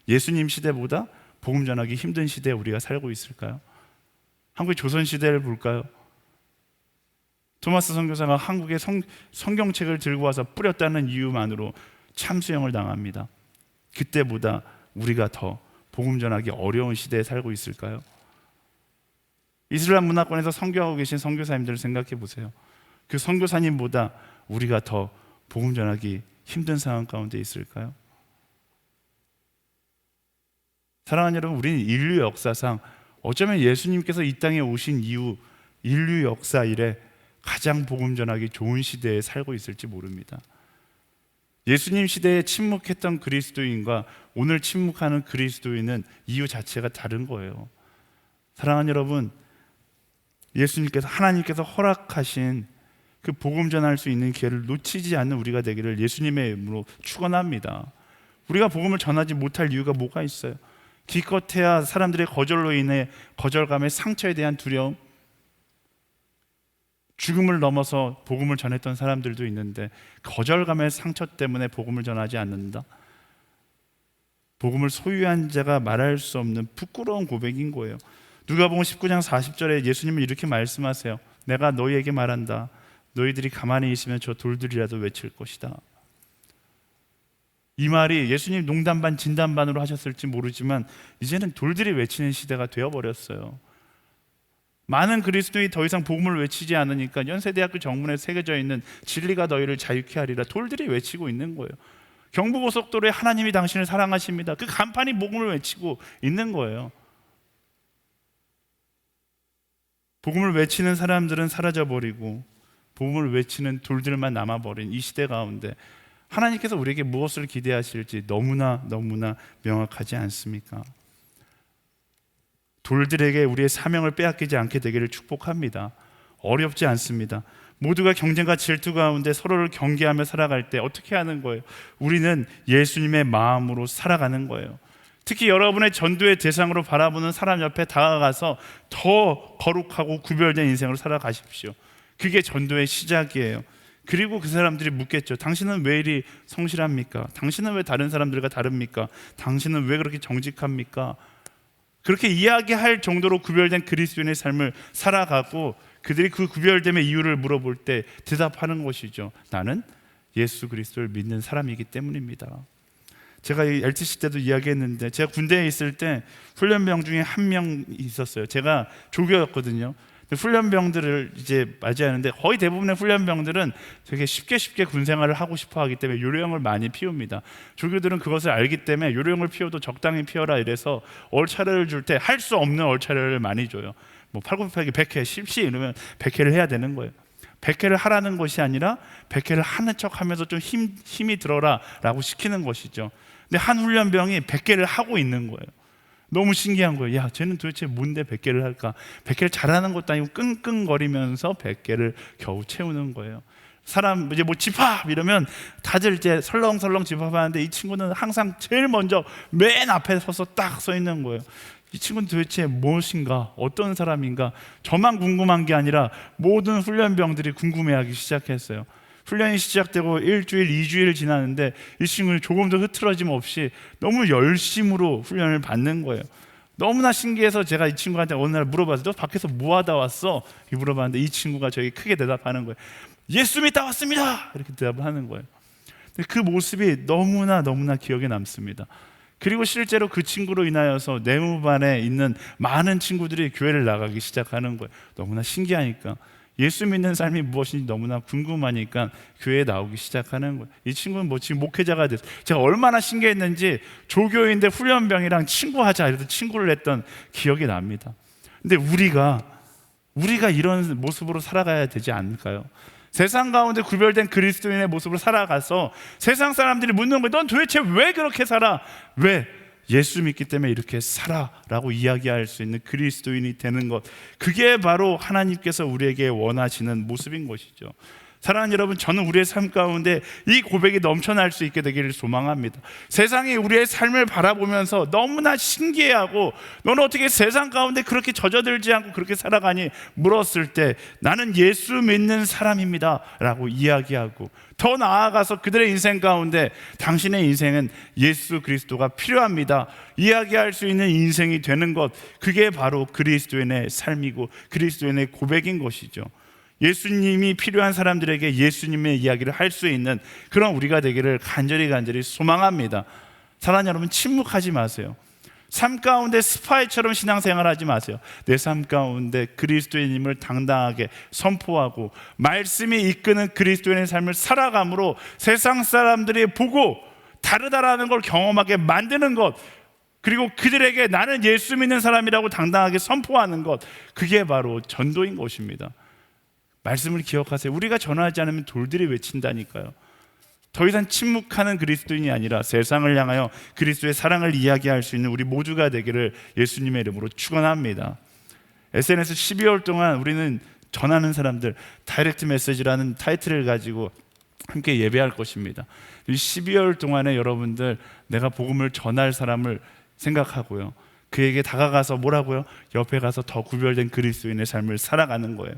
예수님 시대보다 복음 전하기 힘든 시대에 우리가 살고 있을까요? 한국의 조선시대를 볼까요? 토마스 선교사가 한국에 성경책을 들고 와서 뿌렸다는 이유만으로 참수형을 당합니다. 그때보다 우리가 더 복음 전하기 어려운 시대에 살고 있을까요? 이슬람 문화권에서 선교하고 계신 선교사님들을 생각해 보세요. 그 선교사님보다 우리가 더 복음 전하기 힘든 상황 가운데 있을까요? 사랑하는 여러분, 우리는 인류 역사상 어쩌면 예수님께서 이 땅에 오신 이후 인류 역사 이래 가장 복음 전하기 좋은 시대에 살고 있을지 모릅니다. 예수님 시대에 침묵했던 그리스도인과 오늘 침묵하는 그리스도인은 이유 자체가 다른 거예요. 사랑하는 여러분, 예수님께서, 하나님께서 허락하신 그 복음 전할 수 있는 기회를 놓치지 않는 우리가 되기를 예수님의 이름으로 축원합니다. 우리가 복음을 전하지 못할 이유가 뭐가 있어요? 기껏해야 사람들의 거절로 인해 거절감의 상처에 대한 두려움, 죽음을 넘어서 복음을 전했던 사람들도 있는데 거절감의 상처 때문에 복음을 전하지 않는다. 복음을 소유한 자가 말할 수 없는 부끄러운 고백인 거예요. 누가복음 19장 40절에 예수님은 이렇게 말씀하세요. 내가 너희에게 말한다. 너희들이 가만히 있으면 저 돌들이라도 외칠 것이다. 이 말이 예수님 농담 반 진담 반으로 하셨을지 모르지만 이제는 돌들이 외치는 시대가 되어버렸어요. 많은 그리스도인이 더 이상 복음을 외치지 않으니까 연세대학교 정문에 새겨져 있는 진리가 너희를 자유케 하리라 돌들이 외치고 있는 거예요. 경부고속도로에 하나님이 당신을 사랑하십니다. 그 간판이 복음을 외치고 있는 거예요. 복음을 외치는 사람들은 사라져버리고 복음을 외치는 돌들만 남아버린 이 시대 가운데 하나님께서 우리에게 무엇을 기대하실지 너무나 명확하지 않습니까? 돌들에게 우리의 사명을 빼앗기지 않게 되기를 축복합니다. 어렵지 않습니다. 모두가 경쟁과 질투 가운데 서로를 경계하며 살아갈 때 어떻게 하는 거예요? 우리는 예수님의 마음으로 살아가는 거예요. 특히 여러분의 전도의 대상으로 바라보는 사람 옆에 다가가서 더 거룩하고 구별된 인생으로 살아가십시오. 그게 전도의 시작이에요. 그리고 그 사람들이 묻겠죠. 당신은 왜 이리 성실합니까? 당신은 왜 다른 사람들과 다릅니까? 당신은 왜 그렇게 정직합니까? 그렇게 이야기할 정도로 구별된 그리스도인의 삶을 살아가고 그들이 그 구별됨의 이유를 물어볼 때 대답하는 것이죠. 나는 예수 그리스도를 믿는 사람이기 때문입니다. 제가 이 LTC 때도 이야기했는데 제가 군대에 있을 때 훈련병 중에 한 명 있었어요. 제가 조교였거든요. 훈련병들을 이제 맞이하는데 거의 대부분의 훈련병들은 되게 쉽게 군생활을 하고 싶어 하기 때문에 요령을 많이 피웁니다. 조교들은 그것을 알기 때문에 요령을 피워도 적당히 피워라 이래서 얼차려를 줄 때 할 수 없는 얼차려를 많이 줘요. 뭐 팔굽혀펴기 100회, 10시 이러면 100회를 해야 되는 거예요. 100회를 하라는 것이 아니라 100회를 하는 척 하면서 좀 힘이 들어라 라고 시키는 것이죠. 근데 한 훈련병이 100개를 하고 있는 거예요. 너무 신기한 거예요. 야, 쟤는 도대체 뭔데 100개를 할까? 100개를 잘하는 것도 아니고 끙끙거리면서 100개를 겨우 채우는 거예요. 사람 이제 뭐 집합 이러면 다들 이제 설렁설렁 집합하는데 이 친구는 항상 제일 먼저 맨 앞에 서서 딱 서 있는 거예요. 이 친구는 도대체 무엇인가? 어떤 사람인가? 저만 궁금한 게 아니라 모든 훈련병들이 궁금해하기 시작했어요. 훈련이 시작되고 1주일, 2주일 지나는데 이 친구는 조금도 흐트러짐 없이 너무 열심으로 훈련을 받는 거예요. 너무나 신기해서 제가 이 친구한테 어느 날 물어봤어요. 너 밖에서 뭐 하다 왔어? 이렇게 물어봤는데 이 친구가 저에게 크게 대답하는 거예요. 예수 믿다 왔습니다! 이렇게 대답을 하는 거예요. 근데 그 모습이 너무나 기억에 남습니다. 그리고 실제로 그 친구로 인하여서 내무반에 있는 많은 친구들이 교회를 나가기 시작하는 거예요. 너무나 신기하니까. 예수 믿는 삶이 무엇인지 너무나 궁금하니까 교회에 나오기 시작하는 거예요. 이 친구는 뭐 지금 목회자가 됐어요. 제가 얼마나 신기했는지 조교인데 훈련병이랑 친구하자 이래서 친구를 했던 기억이 납니다. 근데 우리가 이런 모습으로 살아가야 되지 않을까요? 세상 가운데 구별된 그리스도인의 모습으로 살아가서 세상 사람들이 묻는 거예요. 넌 도대체 왜 그렇게 살아? 왜? 예수 믿기 때문에 이렇게 살아라고 이야기할 수 있는 그리스도인이 되는 것, 그게 바로 하나님께서 우리에게 원하시는 모습인 것이죠. 사랑하는 여러분, 저는 우리의 삶 가운데 이 고백이 넘쳐날 수 있게 되기를 소망합니다. 세상이 우리의 삶을 바라보면서 너무나 신기해하고 너는 어떻게 세상 가운데 그렇게 젖어들지 않고 그렇게 살아가니 물었을 때 나는 예수 믿는 사람입니다 라고 이야기하고, 더 나아가서 그들의 인생 가운데 당신의 인생은 예수 그리스도가 필요합니다 이야기할 수 있는 인생이 되는 것, 그게 바로 그리스도인의 삶이고 그리스도인의 고백인 것이죠. 예수님이 필요한 사람들에게 예수님의 이야기를 할 수 있는 그런 우리가 되기를 간절히 소망합니다. 사랑하는 여러분, 침묵하지 마세요. 삶 가운데 스파이처럼 신앙생활하지 마세요. 내 삶 가운데 그리스도인임을 당당하게 선포하고 말씀이 이끄는 그리스도인의 삶을 살아감으로 세상 사람들이 보고 다르다라는 걸 경험하게 만드는 것, 그리고 그들에게 나는 예수 믿는 사람이라고 당당하게 선포하는 것, 그게 바로 전도인 것입니다. 말씀을 기억하세요. 우리가 전하지 않으면 돌들이 외친다니까요. 더 이상 침묵하는 그리스도인이 아니라 세상을 향하여 그리스도의 사랑을 이야기할 수 있는 우리 모두가 되기를 예수님의 이름으로 축원합니다. SNS 12월 동안 우리는 전하는 사람들, 다이렉트 메시지라는 타이틀을 가지고 함께 예배할 것입니다. 이 12월 동안에 여러분들, 내가 복음을 전할 사람을 생각하고요, 그에게 다가가서 뭐라고요? 옆에 가서 더 구별된 그리스도인의 삶을 살아가는 거예요.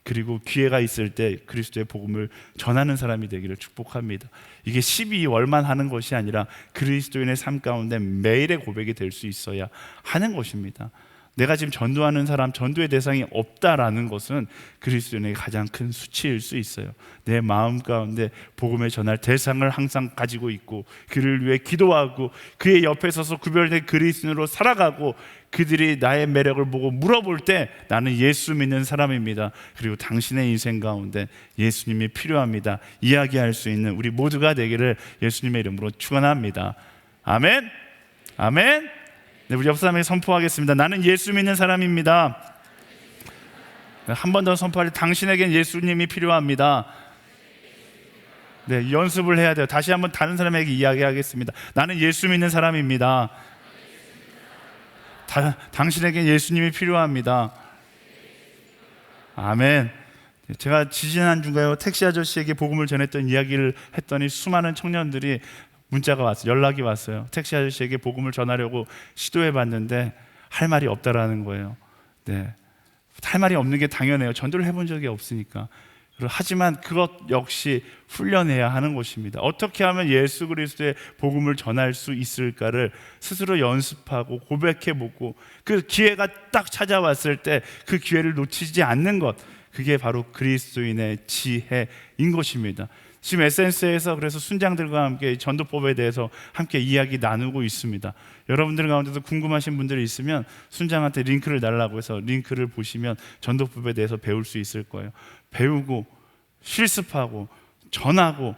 그리고 기회가 있을 때 그리스도의 복음을 전하는 사람이 되기를 축복합니다. 이게 12월만 하는 것이 아니라 그리스도인의 삶 가운데 매일의 고백이 될 수 있어야 하는 것입니다. 내가 지금 전도하는 사람, 전도의 대상이 없다라는 것은 그리스도인의 가장 큰 수치일 수 있어요. 내 마음 가운데 복음을 전할 대상을 항상 가지고 있고 그를 위해 기도하고 그의 옆에 서서 구별된 그리스도인으로 살아가고 그들이 나의 매력을 보고 물어볼 때 나는 예수 믿는 사람입니다, 그리고 당신의 인생 가운데 예수님이 필요합니다, 이야기할 수 있는 우리 모두가 되기를 예수님의 이름으로 축원합니다. 아멘. 아멘. 네, 우리 옆 사람에게 선포하겠습니다. 나는 예수 믿는 사람입니다. 한 번 더 선포할 때 당신에겐 예수님이 필요합니다. 네, 연습을 해야 돼요. 다시 한번 다른 사람에게 이야기하겠습니다. 나는 예수 믿는 사람입니다. 당신에겐 예수님이 필요합니다. 아멘. 제가 지지난주인가요? 택시 아저씨에게 복음을 전했던 이야기를 했더니 수많은 청년들이 문자가 왔어요. 연락이 왔어요. 택시 아저씨에게 복음을 전하려고 시도해 봤는데 할 말이 없다라는 거예요. 네, 할 말이 없는 게 당연해요. 전도를 해본 적이 없으니까. 하지만 그것 역시 훈련해야 하는 것입니다. 어떻게 하면 예수 그리스도의 복음을 전할 수 있을까를 스스로 연습하고 고백해보고 그 기회가 딱 찾아왔을 때 그 기회를 놓치지 않는 것, 그게 바로 그리스도인의 지혜인 것입니다. 지금 SNS에서 그래서 순장들과 함께 전도법에 대해서 함께 이야기 나누고 있습니다. 여러분들 가운데도 궁금하신 분들이 있으면 순장한테 링크를 달라고 해서 링크를 보시면 전도법에 대해서 배울 수 있을 거예요. 배우고 실습하고 전하고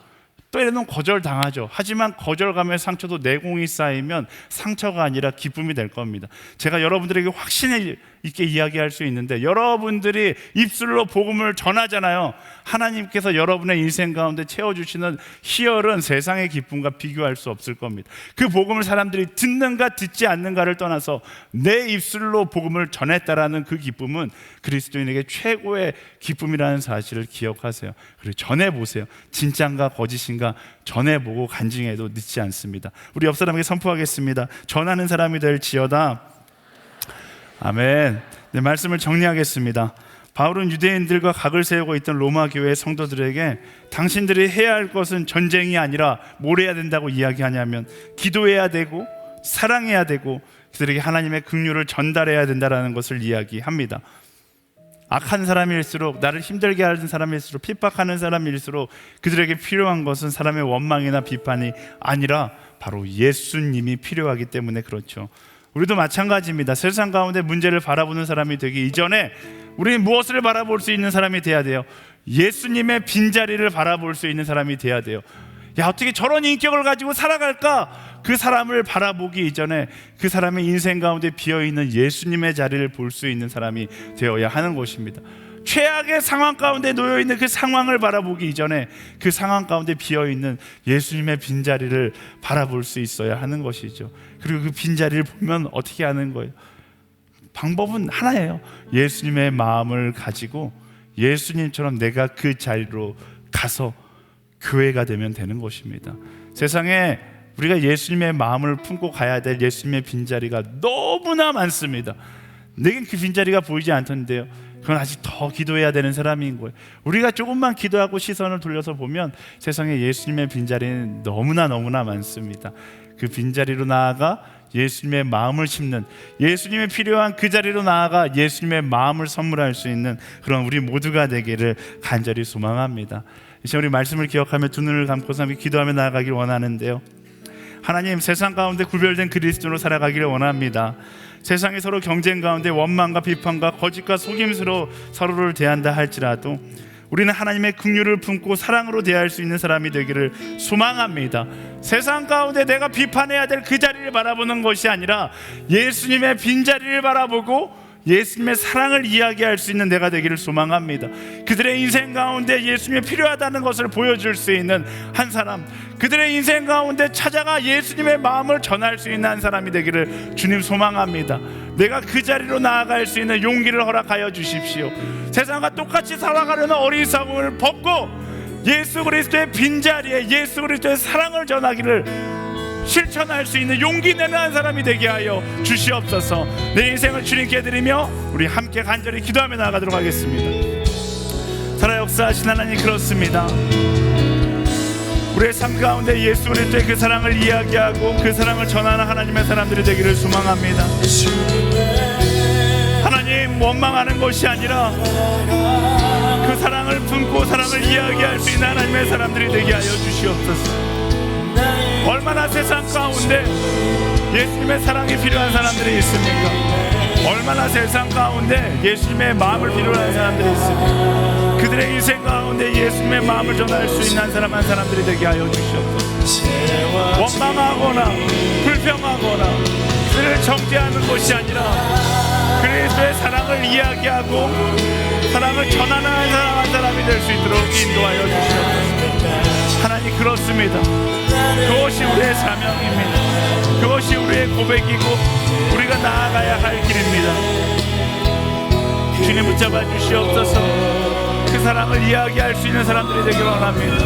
또 이러면 거절당하죠. 하지만 거절감의 상처도 내공이 쌓이면 상처가 아니라 기쁨이 될 겁니다. 제가 여러분들에게 확신 있게 이야기할 수 있는데, 여러분들이 입술로 복음을 전하잖아요. 하나님께서 여러분의 인생 가운데 채워주시는 희열은 세상의 기쁨과 비교할 수 없을 겁니다. 그 복음을 사람들이 듣는가 듣지 않는가를 떠나서 내 입술로 복음을 전했다라는 그 기쁨은 그리스도인에게 최고의 기쁨이라는 사실을 기억하세요. 그리고 전해보세요. 진짠가 거짓인가 전해보고 간증해도 늦지 않습니다. 우리 옆 사람에게 선포하겠습니다. 전하는 사람이 될지어다. 아멘. 네, 말씀을 정리하겠습니다. 바울은 유대인들과 각을 세우고 있던 로마 교회의 성도들에게 당신들이 해야 할 것은 전쟁이 아니라 뭘 해야 된다고 이야기하냐면 기도해야 되고 사랑해야 되고 그들에게 하나님의 긍휼을 전달해야 된다는 것을 이야기합니다. 악한 사람일수록, 나를 힘들게 하는 사람일수록, 핍박하는 사람일수록 그들에게 필요한 것은 사람의 원망이나 비판이 아니라 바로 예수님이 필요하기 때문에 그렇죠. 우리도 마찬가지입니다. 세상 가운데 문제를 바라보는 사람이 되기 이전에 우리는 무엇을 바라볼 수 있는 사람이 돼야 돼요? 예수님의 빈자리를 바라볼 수 있는 사람이 돼야 돼요. 야, 어떻게 저런 인격을 가지고 살아갈까? 그 사람을 바라보기 이전에 그 사람의 인생 가운데 비어있는 예수님의 자리를 볼 수 있는 사람이 되어야 하는 것입니다. 최악의 상황 가운데 놓여있는 그 상황을 바라보기 이전에 그 상황 가운데 비어있는 예수님의 빈자리를 바라볼 수 있어야 하는 것이죠. 그리고 그 빈자리를 보면 어떻게 하는 거예요? 방법은 하나예요. 예수님의 마음을 가지고 예수님처럼 내가 그 자리로 가서 교회가 되면 되는 것입니다. 세상에 우리가 예수님의 마음을 품고 가야 될 예수님의 빈자리가 너무나 많습니다. 내겐 그 빈자리가 보이지 않던데요. 그건 아직 더 기도해야 되는 사람인 거예요. 우리가 조금만 기도하고 시선을 돌려서 보면 세상에 예수님의 빈자리는 너무나 많습니다. 그 빈자리로 나아가 예수님의 마음을 심는, 예수님의 필요한 그 자리로 나아가 예수님의 마음을 선물할 수 있는 그런 우리 모두가 되기를 간절히 소망합니다. 이제 우리 말씀을 기억하며 두 눈을 감고서 함께 기도하며 나아가길 원하는데요. 하나님, 세상 가운데 구별된 그리스도로 살아가기를 원합니다. 세상에 서로 경쟁 가운데 원망과 비판과 거짓과 속임수로 서로를 대한다 할지라도 우리는 하나님의 긍휼을 품고 사랑으로 대할 수 있는 사람이 되기를 소망합니다. 세상 가운데 내가 비판해야 될 그 자리를 바라보는 것이 아니라 예수님의 빈자리를 바라보고 예수님의 사랑을 이야기할 수 있는 내가 되기를 소망합니다. 그들의 인생 가운데 예수님이 필요하다는 것을 보여줄 수 있는 한 사람, 그들의 인생 가운데 찾아가 예수님의 마음을 전할 수 있는 한 사람이 되기를 주님 소망합니다. 내가 그 자리로 나아갈 수 있는 용기를 허락하여 주십시오. 세상과 똑같이 살아가려는 어리석음을 벗고 예수 그리스도의 빈자리에 예수 그리스도의 사랑을 전하기를 실천할 수 있는 용기 내는 한 사람이 되게 하여 주시옵소서. 내 인생을 주님께 드리며 우리 함께 간절히 기도하며 나아가도록 하겠습니다. 살아 역사하신 하나님, 그렇습니다. 우리의 삶 가운데 예수 그리스도의 그 사랑을 이야기하고 그 사랑을 전하는 하나님의 사람들이 되기를 소망합니다. 하나님, 원망하는 것이 아니라 그 사랑을 품고 사랑을 이야기할 수 있는 하나님의 사람들이 되게 하여 주시옵소서. 얼마나 세상 가운데 예수님의 사랑이 필요한 사람들이 있습니까? 얼마나 세상 가운데 예수님의 마음을 필요한 사람들이 있습니까? 그들의 인생 가운데 예수님의 마음을 전할 수 있는 한 사람 한 사람들이 되게 하여 주시옵소서. 원망하거나 불평하거나 그들을 정죄하는 것이 아니라 그리스도의 사랑을 이야기하고 사랑을 전하는 한 사람 한 사람이 될 수 있도록 인도하여 주시옵소서. 하나님, 그렇습니다. 그것이 우리의 사명입니다. 그것이 우리의 고백이고 우리가 나아가야 할 길입니다. 주님, 붙잡아 주시옵소서. 그 사랑을 이야기할 수 있는 사람들이 되길 원합니다.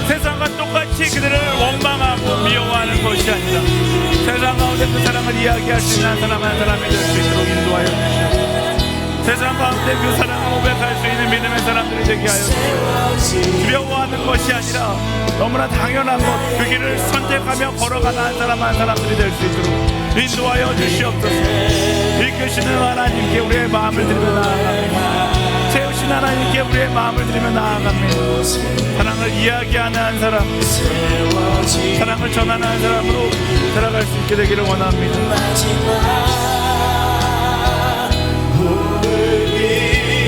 세상과 똑같이 그들을 원망하고 미워하는 것이 아니라 세상 가운데 그 사랑을 이야기할 수 있는 한 사람 한 사람이 될 수 있도록 인도하여 주시옵소서. 세상 가운데 그 사랑을 고백할 수 있는 믿음의 사람들이 되게 하여 주시옵소서. 두려워하는 것이 아니라 너무나 당연한 것, 그 길을 선택하며 걸어가는 한 사람 한 사람들이 될 수 있도록 인도하여 주시옵소서. 이끄시는 하나님께 우리의 마음을 드리며 나아갑니다. 세우신 하나님께 우리의 마음을 드리며 나아갑니다. 사랑을 이야기하는 한 사람, 사랑을 전하는 한 사람으로 살아갈 수 있게 되기를 원합니다.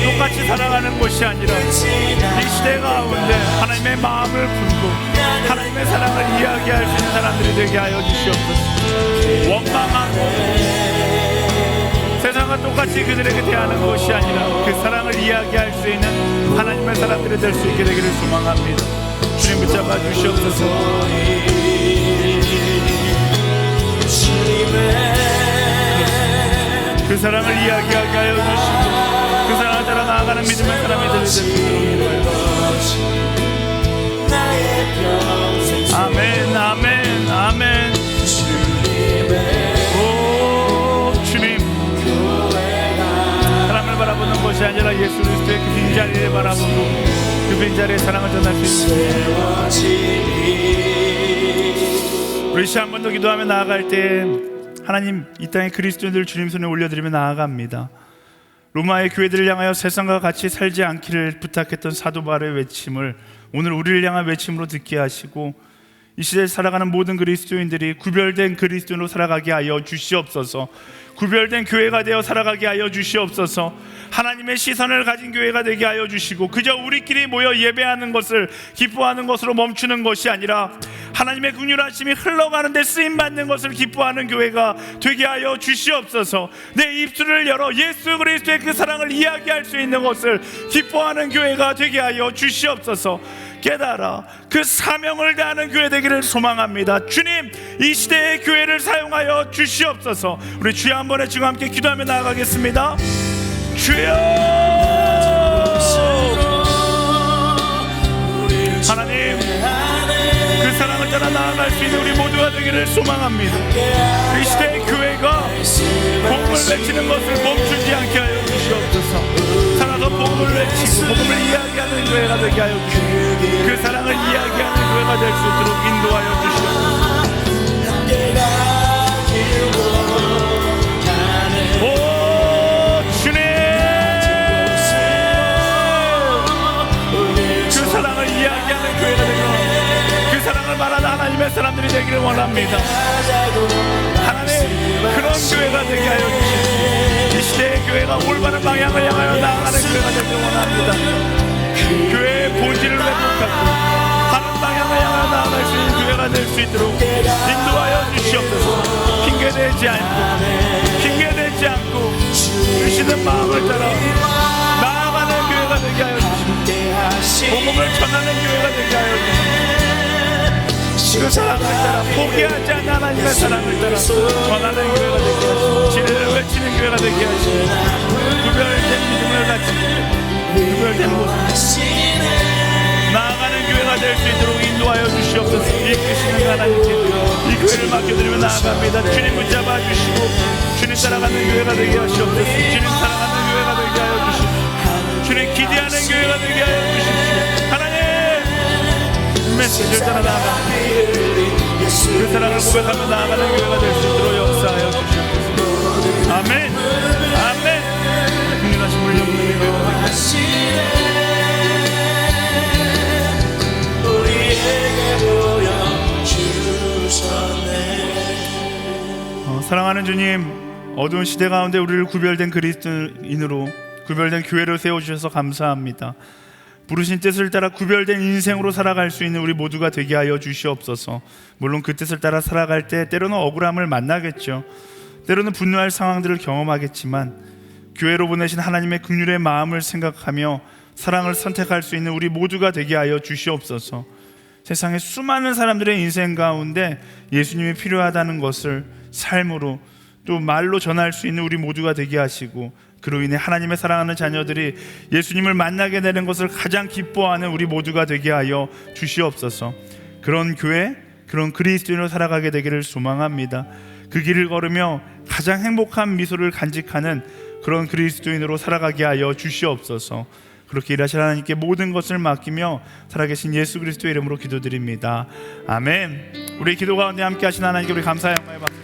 똑같이 살아가는 것이 아니라 이 시대 가운데 하나님의 마음을 품고 하나님의 사랑을 이야기할 수 있는 사람들이 되게 하여 주시옵소서. 원망하고 세상과 똑같이 그들에게 대하는 것이 아니라 그 사랑을 이야기할 수 있는 하나님의 사람들이 될 수 있게 되기를 소망합니다. 주님, 붙잡아 주시옵소서. 그 사랑을 이야기하게 하여 주시고 그 사랑을 따라 나아가는 믿음의 사람이 될 수 있도록. 아멘, 아멘, 아멘. 오 주님, 사람을 바라보는 것이 아니라 예수 그리스도의 그 빈자리를 바라보고 그 빈자리에 사랑을 전할 수 있습니다. 우리 시한 번 더 기도하며 나아갈 때 하나님, 이 땅의 그리스도인들 주님 손에 올려드리며 나아갑니다. 로마의 교회들을 향하여 세상과 같이 살지 않기를 부탁했던 사도 바울의 외침을 오늘 우리를 향한 외침으로 듣게 하시고 이 시대에 살아가는 모든 그리스도인들이 구별된 그리스도인으로 살아가게 하여 주시옵소서. 구별된 교회가 되어 살아가게 하여 주시옵소서. 하나님의 시선을 가진 교회가 되게 하여 주시고 그저 우리끼리 모여 예배하는 것을 기뻐하는 것으로 멈추는 것이 아니라 하나님의 긍휼하심이 흘러가는 데 쓰임받는 것을 기뻐하는 교회가 되게 하여 주시옵소서. 내 입술을 열어 예수 그리스도의 그 사랑을 이야기할 수 있는 것을 기뻐하는 교회가 되게 하여 주시옵소서. 깨달아 그 사명을 다하는 교회 되기를 소망합니다. 주님, 이 시대의 교회를 사용하여 주시옵소서. 우리 주여 한 번에 지금 함께 기도하며 나아가겠습니다. 주여, 하나님, 그 사랑을 따라 나아갈 수 있는 우리 모두가 되기를 소망합니다. 이 시대의 교회가 복음을 외치는 것을 멈추지 않게 하여 주시옵소서. 살아서 복음을 외치고 복음을 이야기하는 교회가 되게 하여 주시옵소서. 그 사랑을 이야기하는 교회가 될 수 있도록 인도하여 주시옵소서. 오 주님, 그 사랑을 이야기하는 교회가 되고 그 사랑을 변화를 바라는 하나님의 사람들이 되기를 원합니다. 하나님, 그런 교회가 되게 하여 주시고 이 시대의 교회가 올바른 방향을 향하여 나아가는 교회가 되기를 원합니다. 교회의 본질을 회복하고 바른 방향을 향하여 나아갈 수 있는 교회가 될 수 있도록 인도하여 주시옵소서. 핑계대지 않고 주시는 마음을 따라 나아가는 교회가 되게 하여 주시고 복음을 전하는 교회가 되게 하여 주시고 그 사랑을 따라 포기하지 않는 하나님의 사랑을 따라 전하는 교회가 되게 하시고 진리를 외치는 교회가 되게 하시고 구별된 믿음을 가지고 구별된 모습 나아가는 교회가 될 수 있도록 인도하여 주시옵소서. 이끄시는 하나님께 이 교회를 맡겨드리며 나아갑니다. 주님 붙잡아 주시고 주님 따라가는 교회가 되게 하시옵소서. 주님 사랑하는 교회가 되게 하여 주시고 주님 기대하는 교회가 되게 하여 주십시오. 하나님 메시지를 따라 나아갑니다. 그 사랑을 고백하며 나아가는 교회가 될 수 있도록 역사하여 주시옵소서. 아멘. 아멘. 국민하신 우리 영광의 교회가 되게 하시옵소서. 사랑하는 주님, 어두운 시대 가운데 우리를 구별된 그리스도인으로 구별된 교회로 세워주셔서 감사합니다. 부르신 뜻을 따라 구별된 인생으로 살아갈 수 있는 우리 모두가 되게 하여 주시옵소서. 물론 그 뜻을 따라 살아갈 때 때로는 억울함을 만나겠죠. 때로는 분노할 상황들을 경험하겠지만 교회로 보내신 하나님의 긍휼의 마음을 생각하며 사랑을 선택할 수 있는 우리 모두가 되게 하여 주시옵소서. 세상의 수많은 사람들의 인생 가운데 예수님이 필요하다는 것을 삶으로 또 말로 전할 수 있는 우리 모두가 되게 하시고 그로 인해 하나님의 사랑하는 자녀들이 예수님을 만나게 되는 것을 가장 기뻐하는 우리 모두가 되게 하여 주시옵소서. 그런 교회, 그런 그리스도인으로 살아가게 되기를 소망합니다. 그 길을 걸으며 가장 행복한 미소를 간직하는 그런 그리스도인으로 살아가게 하여 주시옵소서. 그렇게 일하실 하나님께 모든 것을 맡기며 살아계신 예수 그리스도의 이름으로 기도드립니다. 아멘. 우리 기도 가운데 함께 하신 하나님께 우리 감사의 영광을 받습니다.